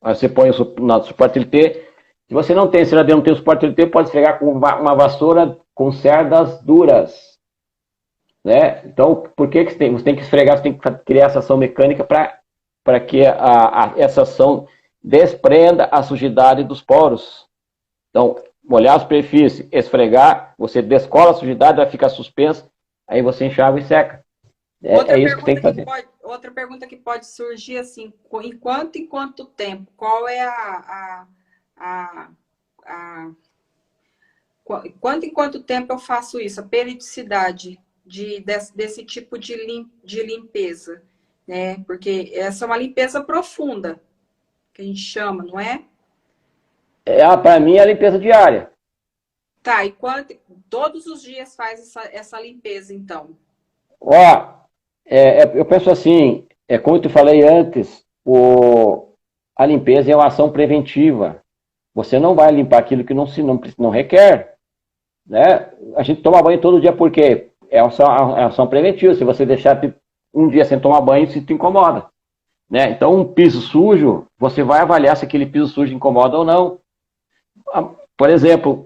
Aí você põe no suporte LT. Se você não tem enceradeira, não tem o suporte LT, pode esfregar com uma vassoura com cerdas duras. Né? Então, por que você tem que esfregar, você tem que criar essa ação mecânica para que essa ação desprenda a sujidade dos poros. Então, molhar a superfície, esfregar, você descola a sujidade, vai ficar suspensa, aí você enxágua e seca. É isso que tem que fazer. Outra pergunta que pode surgir assim, em quanto tempo? Qual é em quanto tempo eu faço isso? A periodicidade desse tipo de limpeza, né? Porque essa é uma limpeza profunda, que a gente chama, não é? Para mim é a limpeza diária. Tá, e todos os dias faz essa limpeza, então? Eu penso assim, como eu te falei antes, a limpeza é uma ação preventiva. Você não vai limpar aquilo que não requer. Né? A gente toma banho todo dia por quê? É uma ação preventiva. Se você deixar um dia sem tomar banho, isso te incomoda. Né? Então, um piso sujo, você vai avaliar se aquele piso sujo incomoda ou não. Por exemplo,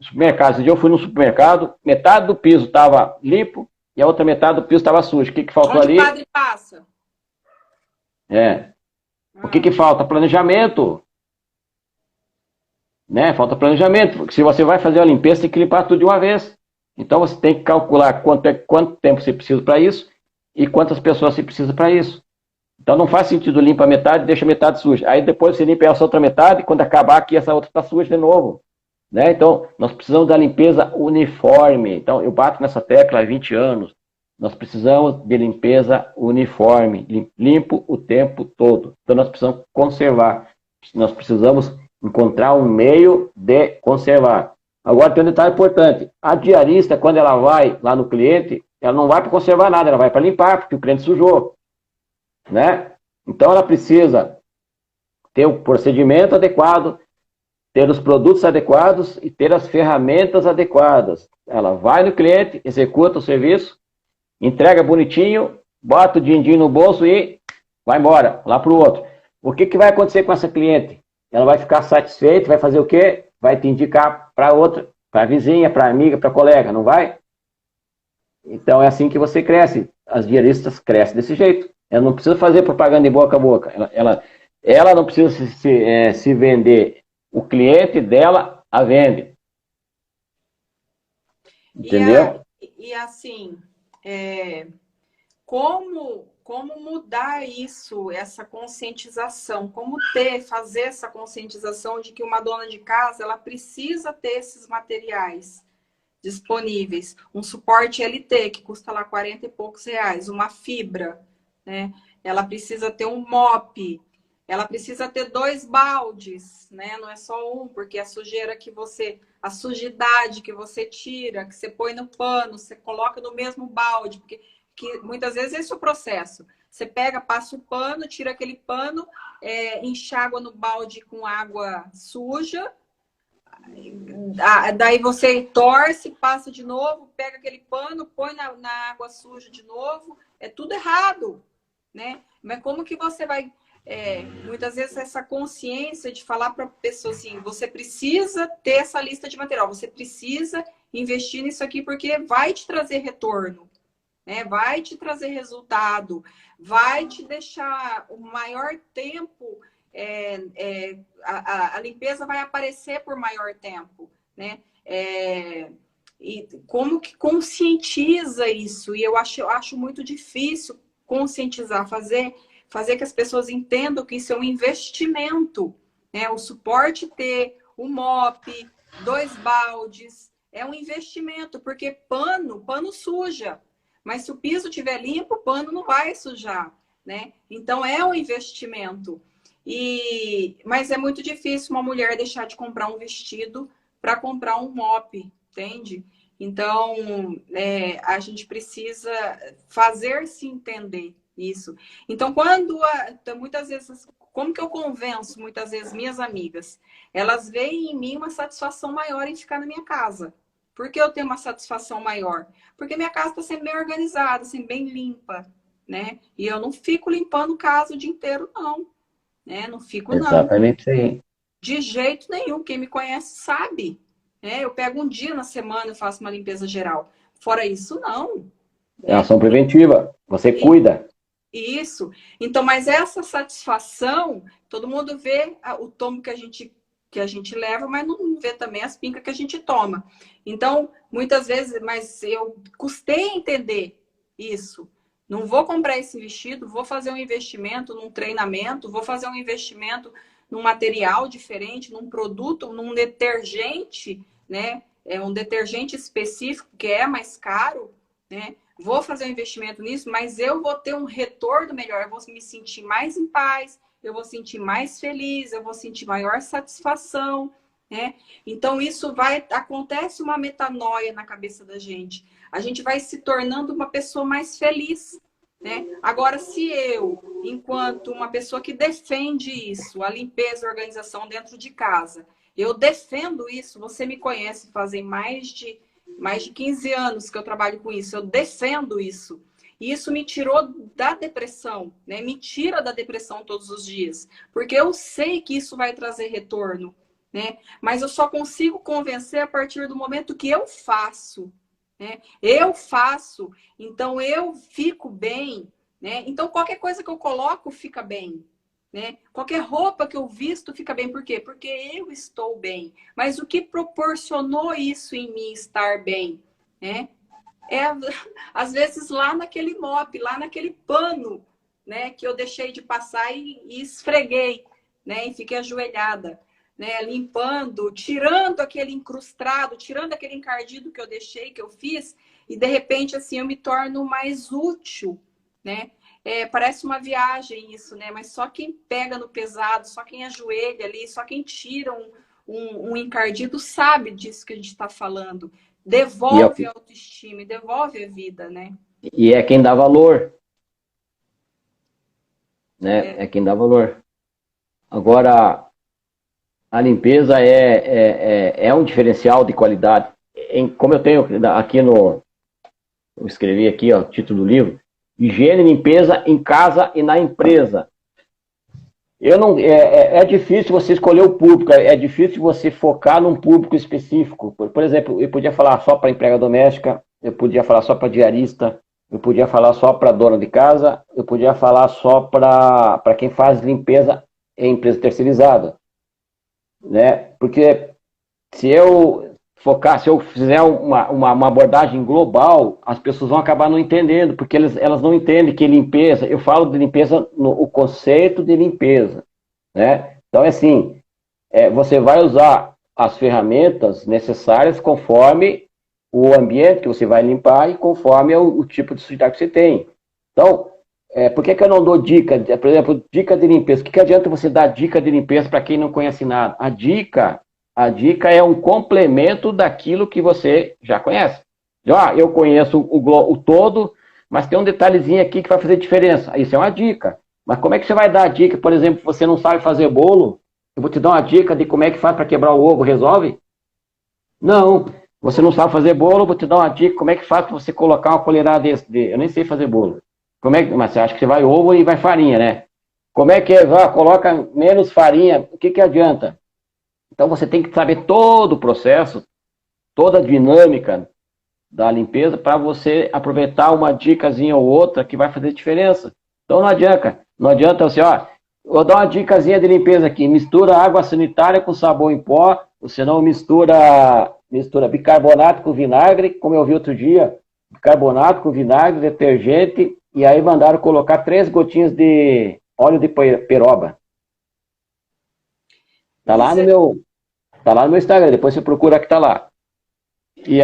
supermercado. Esse dia eu fui no supermercado, metade do piso estava limpo e a outra metade do piso estava sujo. O que faltou Onde ali? o padre passa. O que falta? Planejamento. Né? Falta planejamento. Porque se você vai fazer a limpeza, tem que limpar tudo de uma vez. Então você tem que calcular quanto tempo você precisa para isso e quantas pessoas você precisa para isso. Então não faz sentido limpar metade e deixa metade suja. Aí depois você limpa essa outra metade e quando acabar aqui essa outra está suja de novo. Né? Então nós precisamos da limpeza uniforme. Então eu bato nessa tecla há 20 anos. Nós precisamos de limpeza uniforme, limpo o tempo todo. Então nós precisamos conservar. Nós precisamos encontrar um meio de conservar. Agora tem um detalhe importante. A diarista, quando ela vai lá no cliente, ela não vai para conservar nada, ela vai para limpar, porque o cliente sujou. Né? Então ela precisa ter o procedimento adequado, ter os produtos adequados e ter as ferramentas adequadas. Ela vai no cliente, executa o serviço, entrega bonitinho, bota o din-din no bolso e vai embora, lá para o outro. O que vai acontecer com essa cliente? Ela vai ficar satisfeita, vai fazer o quê? Vai te indicar para outra, para a vizinha, para a amiga, para a colega, não vai? Então é assim que você cresce. As diaristas crescem desse jeito. Ela não precisa fazer propaganda de boca a boca. Ela não precisa se vender. O cliente dela a vende. Entendeu? E assim, como mudar isso, essa conscientização? Como fazer essa conscientização de que uma dona de casa, ela precisa ter esses materiais disponíveis. Um suporte LT, que custa lá 40 e poucos reais. Uma fibra, né? Ela precisa ter um mop. Ela precisa ter 2 baldes, né? Não é só um, porque a sujidade que você tira, que você põe no pano, você coloca no mesmo balde, porque muitas vezes esse é o processo. Você pega, passa o pano, tira aquele pano, enxágua no balde com água suja, daí você torce, passa de novo, pega aquele pano, põe na água suja de novo. É tudo errado, né? Mas como que você vai... muitas vezes essa consciência de falar para a pessoa assim, você precisa ter essa lista de material, você precisa investir nisso aqui porque vai te trazer retorno, né? Vai te trazer resultado, vai te deixar o maior tempo, a limpeza vai aparecer por maior tempo, né? E como que conscientiza isso? E eu acho muito difícil conscientizar, fazer que as pessoas entendam que isso é um investimento, né? O suporte T, o mop, 2 baldes, é um investimento, porque pano suja. Mas se o piso estiver limpo, o pano não vai sujar, né? Então é um investimento. Mas é muito difícil uma mulher deixar de comprar um vestido para comprar um mop, entende? Então, a gente precisa fazer-se entender isso. Então, muitas vezes, como que eu convenço muitas vezes minhas amigas? Elas veem em mim uma satisfação maior em ficar na minha casa. Por que eu tenho uma satisfação maior? Porque minha casa está sempre bem organizada, sempre bem limpa, né? E eu não fico limpando casa o dia inteiro, não. Né? Não fico, não. Exatamente sim. De jeito nenhum. Quem me conhece sabe. Eu pego um dia na semana e faço uma limpeza geral. Fora isso, não. É ação preventiva. Você cuida. Isso. Então, mas essa satisfação, todo mundo vê o tombo que a gente leva, mas não vê também as pincas que a gente toma. Então, muitas vezes, mas eu custei entender isso. Não vou comprar esse vestido, vou fazer um investimento num treinamento, vou fazer um investimento num material diferente, num produto, num detergente, né? Um detergente específico que é mais caro, né? Vou fazer um investimento nisso, mas eu vou ter um retorno melhor, eu vou me sentir mais em paz, eu vou sentir mais feliz, eu vou sentir maior satisfação, né? Então, acontece uma metanoia na cabeça da gente. A gente vai se tornando uma pessoa mais feliz, né? Agora, se eu, enquanto uma pessoa que defende isso, a limpeza e a organização dentro de casa, eu defendo isso, você me conhece, fazem mais de 15 anos que eu trabalho com isso, eu defendo isso. E isso me tirou da depressão, né? Me tira da depressão todos os dias. Porque eu sei que isso vai trazer retorno, né? Mas eu só consigo convencer a partir do momento que eu faço, né? Eu faço, então eu fico bem, né? Então qualquer coisa que eu coloco fica bem, né? Qualquer roupa que eu visto fica bem. Por quê? Porque eu estou bem. Mas o que proporcionou isso em mim estar bem, né? É, às vezes, lá naquele mop, lá naquele pano, né, que eu deixei de passar e esfreguei, né, e fiquei ajoelhada, né, limpando, tirando aquele incrustado, tirando aquele encardido que eu deixei, que eu fiz, e de repente, assim, eu me torno mais útil, né? É, parece uma viagem isso, né? Mas só quem pega no pesado, só quem ajoelha ali, só quem tira um encardido sabe disso que a gente está falando. E é, Devolve a autoestima e devolve a vida, né? e é quem dá valor, né? É, É quem dá valor. Agora, a limpeza é um diferencial de qualidade. Como eu tenho aqui eu escrevi aqui, ó, o título do livro, higiene e limpeza em casa e na empresa. Eu não, é difícil você escolher o público, é difícil você focar num público específico. Por exemplo, eu podia falar só para empregada doméstica, eu podia falar só para diarista, eu podia falar só para dona de casa, eu podia falar só para quem faz limpeza em empresa terceirizada, né? Porque se eu focar, se eu fizer uma abordagem global, as pessoas vão acabar não entendendo, porque elas não entendem que limpeza, eu falo de limpeza, o conceito de limpeza, né? Então, é assim, você vai usar as ferramentas necessárias conforme o ambiente que você vai limpar e conforme o tipo de sujidade que você tem. Então, por que eu não dou dica, por exemplo, dica de limpeza? O que adianta você dar dica de limpeza para quem não conhece nada? A dica é um complemento daquilo que você já conhece. Eu conheço o todo, mas tem um detalhezinho aqui que vai fazer diferença. Isso é uma dica. Mas como é que você vai dar a dica? Por exemplo, você não sabe fazer bolo, eu vou te dar uma dica de como é que faz para quebrar o ovo, resolve? Não. Você não sabe fazer bolo, eu vou te dar uma dica como é que faz para você colocar uma colherada desse. Eu nem sei fazer bolo. Mas você acha que você vai ovo e vai farinha, né? Como é que coloca menos farinha? O que adianta? Então você tem que saber todo o processo, toda a dinâmica da limpeza para você aproveitar uma dicasinha ou outra que vai fazer diferença. Então não adianta você, vou dar uma dicasinha de limpeza aqui, mistura água sanitária com sabão em pó, você não mistura bicarbonato com vinagre, como eu vi outro dia, bicarbonato com vinagre, detergente, e aí mandaram colocar 3 gotinhas de óleo de peroba. Tá lá no meu Instagram, depois você procura que tá lá. E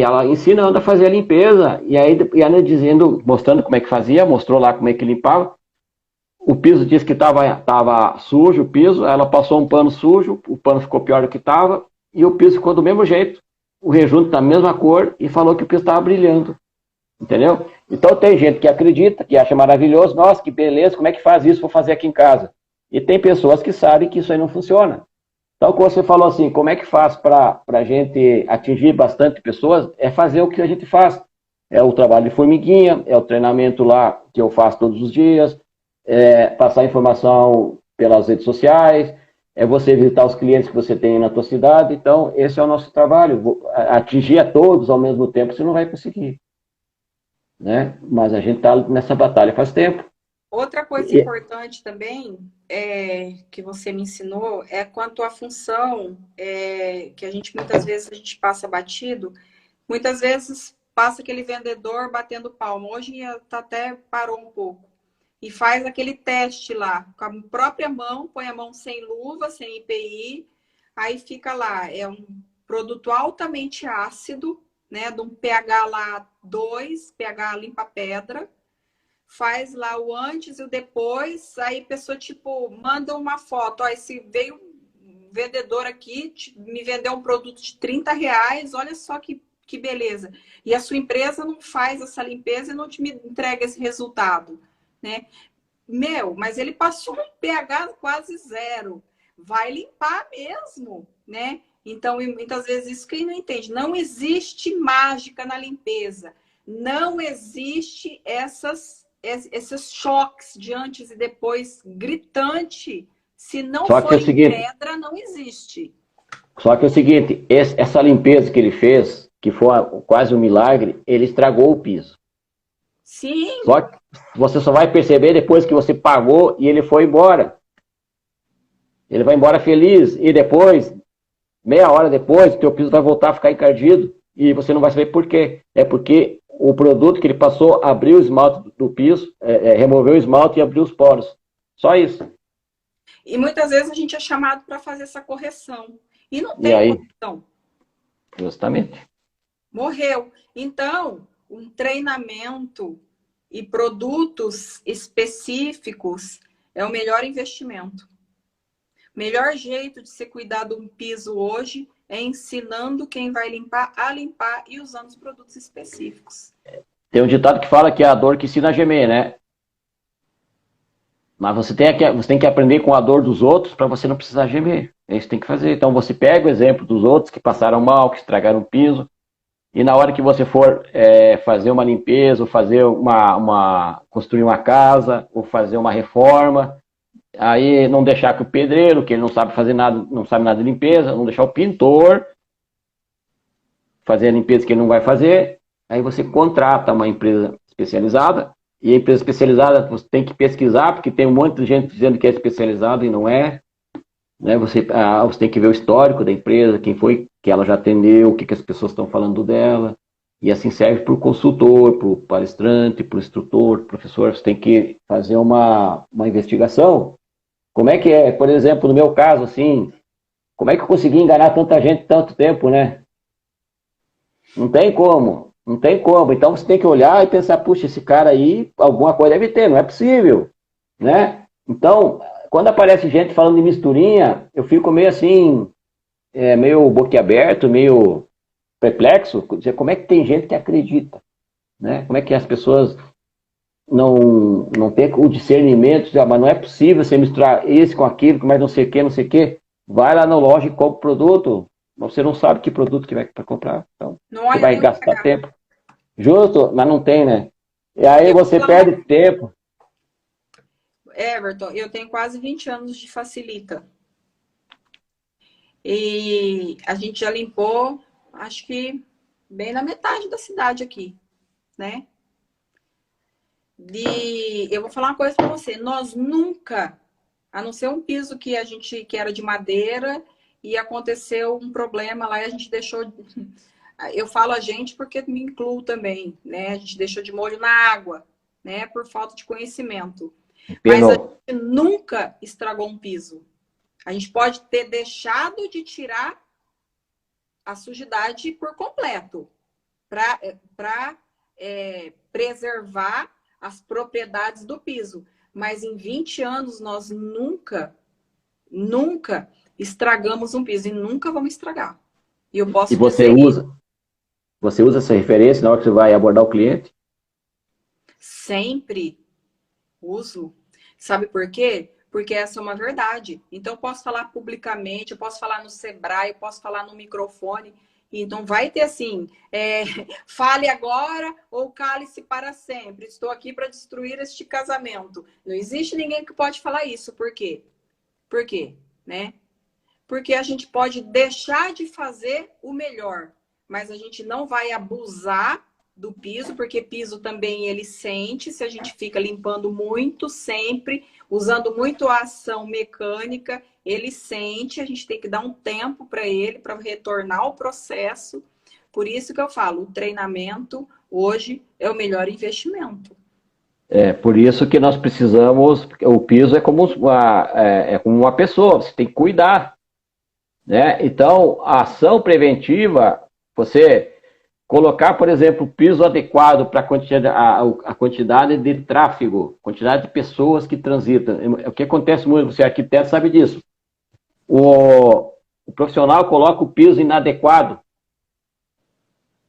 ela ensinando a fazer a limpeza, e ela dizendo, mostrando como é que fazia, mostrou lá como é que limpava. O piso disse que estava sujo, o piso, ela passou um pano sujo, o pano ficou pior do que estava, e o piso ficou do mesmo jeito, o rejunto da mesma cor, e falou que o piso estava brilhando. Entendeu? Então tem gente que acredita, que acha maravilhoso, nossa, que beleza, como é que faz isso? Vou fazer aqui em casa. E tem pessoas que sabem que isso aí não funciona. Então, como você falou assim, como é que faz para a gente atingir bastante pessoas? É fazer o que a gente faz. É o trabalho de formiguinha, é o treinamento lá que eu faço todos os dias, passar informação pelas redes sociais, é você visitar os clientes que você tem na tua cidade. Então, esse é o nosso trabalho. Atingir a todos ao mesmo tempo, você não vai conseguir, né? Mas a gente está nessa batalha faz tempo. outra coisa importante também que você me ensinou é quanto à função que muitas vezes a gente passa batido, muitas vezes passa aquele vendedor batendo palma. Hoje até parou um pouco. E faz aquele teste lá, com a própria mão, põe a mão sem luva, sem EPI, aí fica lá, é um produto altamente ácido, né, de um pH lá 2, pH limpa-pedra, faz lá o antes e o depois, aí a pessoa, tipo, manda uma foto, ó, esse veio um vendedor aqui, me vendeu um produto de R$ 30, olha só que beleza. E a sua empresa não faz essa limpeza e não te entrega esse resultado, né? Mas ele passou um pH quase 0. Vai limpar mesmo, né? Então, muitas vezes, isso quem não entende. Não existe mágica na limpeza. Não existe esses choques de antes e depois gritante, Se não Só que for é o em seguinte, pedra, não existe. só que é o seguinte, essa limpeza que ele fez, que foi quase um milagre, ele estragou o piso. Sim. Só que você só vai perceber depois que você pagou e ele foi embora. Ele vai embora feliz e depois, meia hora depois, o teu piso vai voltar a ficar encardido e você não vai saber por quê. É porque o produto que ele passou abriu o esmalte do piso, removeu o esmalte e abriu os poros. Só isso. E muitas vezes a gente é chamado para fazer essa correção. E não E tem aí, correção. justamente. Morreu. Então, um treinamento e produtos específicos é o melhor investimento. O melhor jeito de se cuidar de um piso hoje é ensinando quem vai limpar a limpar e usando os produtos específicos. Tem um ditado que fala que é a dor que ensina a gemer, né? Mas você tem que aprender com a dor dos outros para você não precisar gemer. É isso que tem que fazer. Então você pega o exemplo dos outros que passaram mal, que estragaram o piso, e na hora que você for fazer uma limpeza, ou fazer construir uma casa, ou fazer uma reforma, aí não deixar que o pedreiro, que ele não sabe fazer nada, não sabe nada de limpeza, não deixar o pintor fazer a limpeza que ele não vai fazer, aí você contrata uma empresa especializada, e a empresa especializada você tem que pesquisar, porque tem um monte de gente dizendo que é especializado e não é, né? Você tem que ver o histórico da empresa, quem foi que ela já atendeu, o que as pessoas estão falando dela, e assim serve para o consultor, para o palestrante, para o instrutor, professor, você tem que fazer uma investigação. Como é que é, por exemplo, no meu caso, assim, como é que eu consegui enganar tanta gente tanto tempo, né? Não tem como, não tem como. Então você tem que olhar e pensar, puxa, esse cara aí, alguma coisa deve ter, não é possível, né? Então, quando aparece gente falando de misturinha, eu fico meio assim, meio boquiaberto, meio perplexo, dizer, como é que tem gente que acredita, né? Como é que as pessoas não têm o discernimento, dizer, mas não é possível você misturar esse com aquilo, mas não sei o que, não sei o que. Vai lá na loja e compra o produto, mas você não sabe que produto que vai para comprar, então Não você olha vai nem o gastar pH. tempo. Justo, mas não tem, né? E aí Eu vou você falar uma perde tempo. Everton, eu tenho quase 20 anos de facilita. E a gente já limpou, acho que bem na metade da cidade aqui, né? Eu vou falar uma coisa para você, nós nunca, a não ser um piso que era de madeira e aconteceu um problema lá e a gente deixou, eu falo a gente porque me incluo também, né? A gente deixou de molho na água, né? Por falta de conhecimento. Mas a Pelo, gente nunca estragou um piso. A gente pode ter deixado de tirar a sujidade por completo para preservar as propriedades do piso. Mas em 20 anos nós nunca estragamos um piso e nunca vamos estragar. E eu e posso dizer isso você usa essa referência na hora que você vai abordar o cliente? sempre. Uso. Sabe por quê? Porque essa é uma verdade. Então, eu posso falar publicamente, eu posso falar no Sebrae, eu posso falar no microfone. Então, vai ter assim, fale agora ou cale-se para sempre. Estou aqui para destruir este casamento. Não existe ninguém que pode falar isso. Por quê? Por quê? Né? Porque a gente pode deixar de fazer o melhor, mas a gente não vai abusar do piso, porque piso também ele sente, se a gente fica limpando muito sempre, usando muito a ação mecânica, ele sente, a gente tem que dar um tempo para ele, para retornar ao processo. Por isso que eu falo, o treinamento hoje é o melhor investimento. É por isso que nós precisamos, o piso é como uma pessoa, você tem que cuidar, né? Então, a ação preventiva, você colocar, por exemplo, o piso adequado para a quantidade de tráfego, quantidade de pessoas que transitam. O que acontece muito, você é arquiteto sabe disso. O profissional coloca o piso inadequado,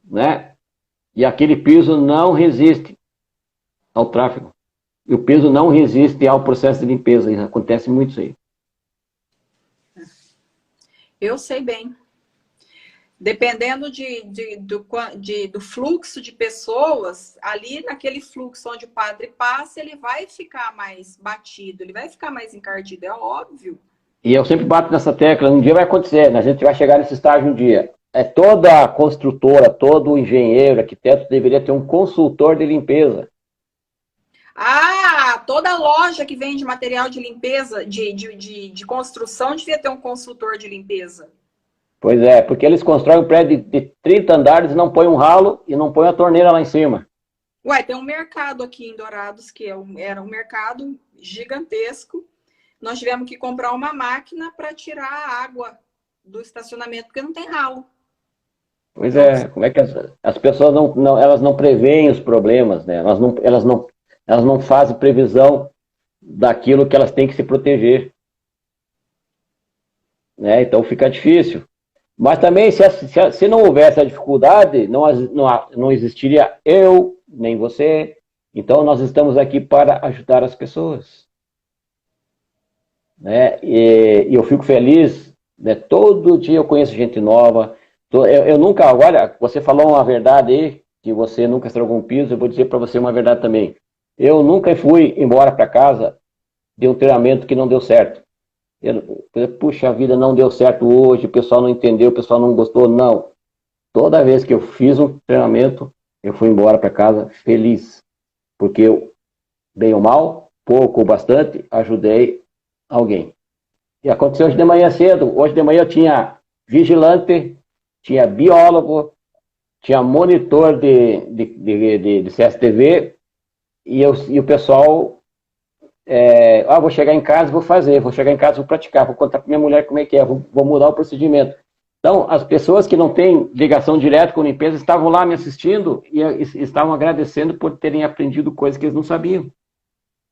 né? E aquele piso não resiste ao tráfego. E o piso não resiste ao processo de limpeza. Acontece muito isso aí. Eu sei bem. Dependendo do fluxo de pessoas, ali naquele fluxo onde o padre passa, ele vai ficar mais batido, ele vai ficar mais encardido, é óbvio. E eu sempre bato nessa tecla, um dia vai acontecer, né? A gente vai chegar nesse estágio um dia. Toda construtora, todo engenheiro, arquiteto deveria ter um consultor de limpeza. Ah, toda loja que vende material de limpeza, de construção, devia ter um consultor de limpeza. Pois é, porque eles constroem um prédio de 30 andares, não põem um ralo e não põem a torneira lá em cima. Ué, tem um mercado aqui em Dourados, que era um mercado gigantesco. Nós tivemos que comprar uma máquina para tirar a água do estacionamento, porque não tem ralo. Pois é, como é que as pessoas elas não preveem os problemas, né? Elas não fazem previsão daquilo que elas têm que se proteger. Né? Então fica difícil. Mas também, se não houvesse a dificuldade, não existiria eu, nem você. Então, nós estamos aqui para ajudar as pessoas. Né? E eu fico feliz, né? Todo dia eu conheço gente nova. Eu nunca, agora, você falou uma verdade aí, que você nunca estragou um piso, eu vou dizer para você uma verdade também. Eu nunca fui embora para casa de um treinamento que não deu certo. Puxa, a vida não deu certo hoje, o pessoal não entendeu, o pessoal não gostou, não. Toda vez que eu fiz um treinamento, eu fui embora para casa feliz, porque eu, bem ou mal, pouco ou bastante, ajudei alguém. E aconteceu hoje de manhã cedo. Hoje de manhã eu tinha vigilante, tinha biólogo, tinha monitor de CSTV, e o pessoal... vou chegar em casa, vou fazer, vou chegar em casa, vou praticar, vou contar para minha mulher como é que é, vou mudar o procedimento. Então, as pessoas que não têm ligação direta com a limpeza estavam lá me assistindo e estavam agradecendo por terem aprendido coisas que eles não sabiam.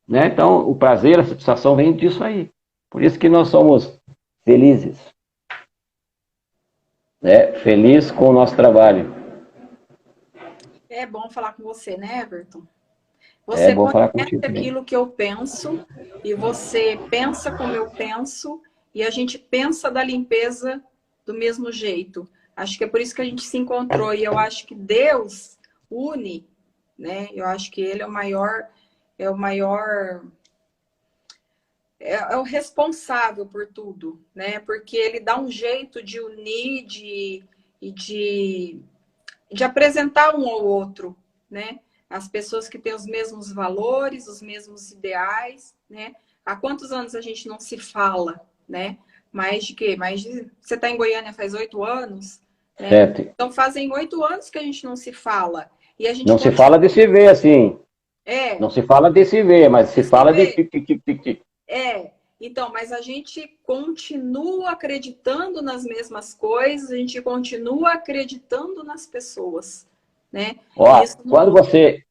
Né? Então, o prazer, a satisfação vem disso aí. Por isso que nós somos felizes. Né? Feliz com o nosso trabalho. É bom falar com você, né, Everton? Você conhece aquilo que eu penso e você pensa como eu penso e a gente pensa da limpeza do mesmo jeito. Acho que é por isso que a gente se encontrou e eu acho que Deus une, né? Eu acho que Ele é o responsável por tudo, né? Porque Ele dá um jeito de unir, de apresentar um ao outro, né? As pessoas que têm os mesmos valores, os mesmos ideais, né? Há quantos anos a gente não se fala, né? Mais de quê? Você está em Goiânia faz 8 anos? Né? 7. Então fazem 8 anos que a gente não se fala. E a gente não se fala de se ver, assim. Não se fala de se ver, mas se fala de... Então, mas a gente continua acreditando nas mesmas coisas, a gente continua acreditando nas pessoas. Né? Ó, quando você...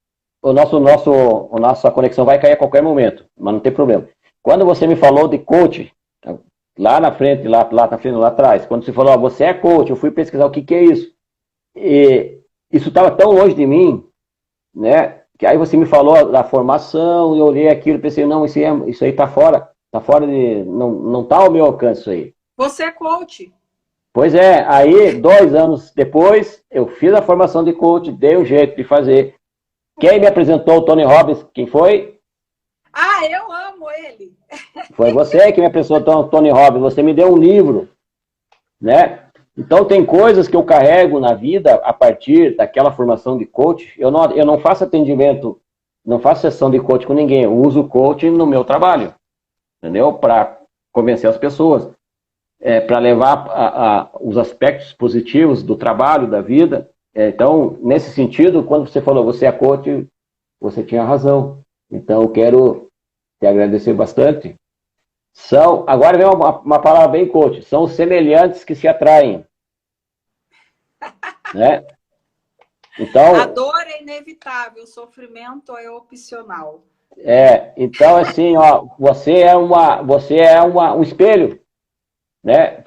nossa conexão vai cair a qualquer momento, mas não tem problema. Quando você me falou de coach, lá na frente, lá atrás, quando você falou, você é coach, eu fui pesquisar o que é isso. E isso estava tão longe de mim, né? Que aí você me falou da formação, eu olhei aquilo e pensei, não, isso aí está fora de... Não está ao meu alcance isso aí. Você é coach. Pois é, aí 2 anos depois, eu fiz a formação de coach, dei um jeito de fazer. Quem me apresentou o Tony Robbins, quem foi? Ah, eu amo ele. Foi você que me apresentou o Tony Robbins, você me deu um livro, né? Então tem coisas que eu carrego na vida a partir daquela formação de coach. Eu não faço atendimento, não faço sessão de coach com ninguém, eu uso o coach no meu trabalho, entendeu? Para convencer as pessoas. Para levar os aspectos positivos do trabalho, da vida. Então, nesse sentido, quando você falou, você é coach, você tinha razão. Então, eu quero te agradecer bastante. Agora vem uma palavra bem coach, são os semelhantes que se atraem. Né? Então, a dor é inevitável, o sofrimento é opcional. Então, assim, ó, você é um espelho. Né?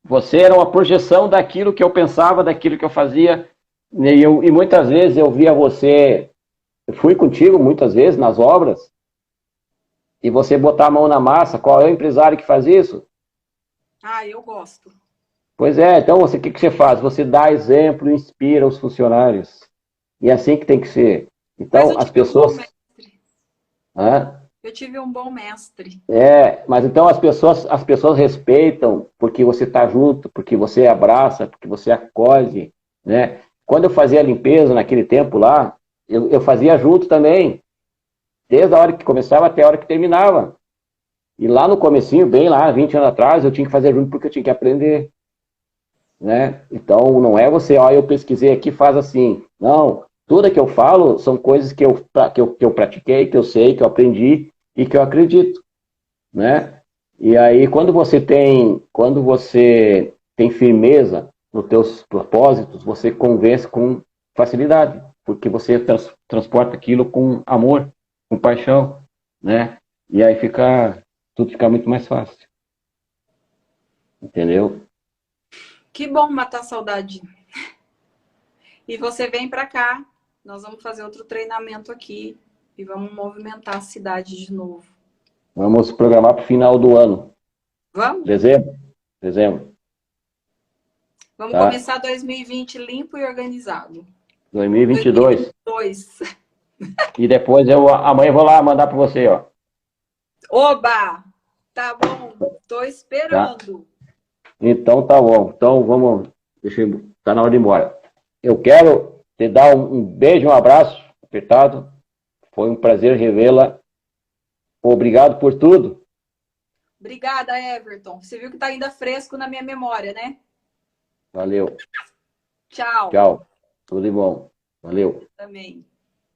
Você era uma projeção daquilo que eu pensava, daquilo que eu fazia, e muitas vezes eu via você, eu fui contigo muitas vezes nas obras, e você botar a mão na massa. Qual é o empresário que faz isso? Eu gosto. Pois é, então o que você faz? Você dá exemplo, inspira os funcionários. E é assim que tem que ser. Mas eu Então, as tive um bom pessoas. mestre. Hã? Eu tive um bom mestre. Mas então as pessoas respeitam porque você está junto, porque você abraça, porque você acolhe, né? Quando eu fazia a limpeza naquele tempo lá, eu fazia junto também, desde a hora que começava até a hora que terminava. E lá no comecinho, bem lá, 20 anos atrás, eu tinha que fazer junto porque eu tinha que aprender, né? Então não é você, ó, eu pesquisei aqui, faz assim. Não, tudo que eu falo são coisas que eu pratiquei, que eu sei, que eu aprendi e que eu acredito, né? E aí, quando você tem firmeza nos teus propósitos, você convence com facilidade, porque você transporta aquilo com amor, com paixão, né? E aí tudo fica muito mais fácil, entendeu? Que bom matar a saudade. E você vem para cá. Nós vamos fazer outro treinamento aqui e vamos movimentar a cidade de novo. Vamos programar para o final do ano, Vamos? dezembro, dezembro, Vamos tá? começar 2020 limpo e organizado. 2022. 2022. E depois amanhã eu vou lá mandar para você, ó, Oba! Tá bom. Tô tá? esperando. Então tá bom. Então vamos. Tá na hora de ir embora. Eu quero te dar um beijo, um abraço apertado. Foi um prazer revê-la. Obrigado por tudo. Obrigada, Everton. Você viu que tá ainda fresco na minha memória, né? Valeu. Tchau. Tchau. Tudo de bom. Valeu. Também.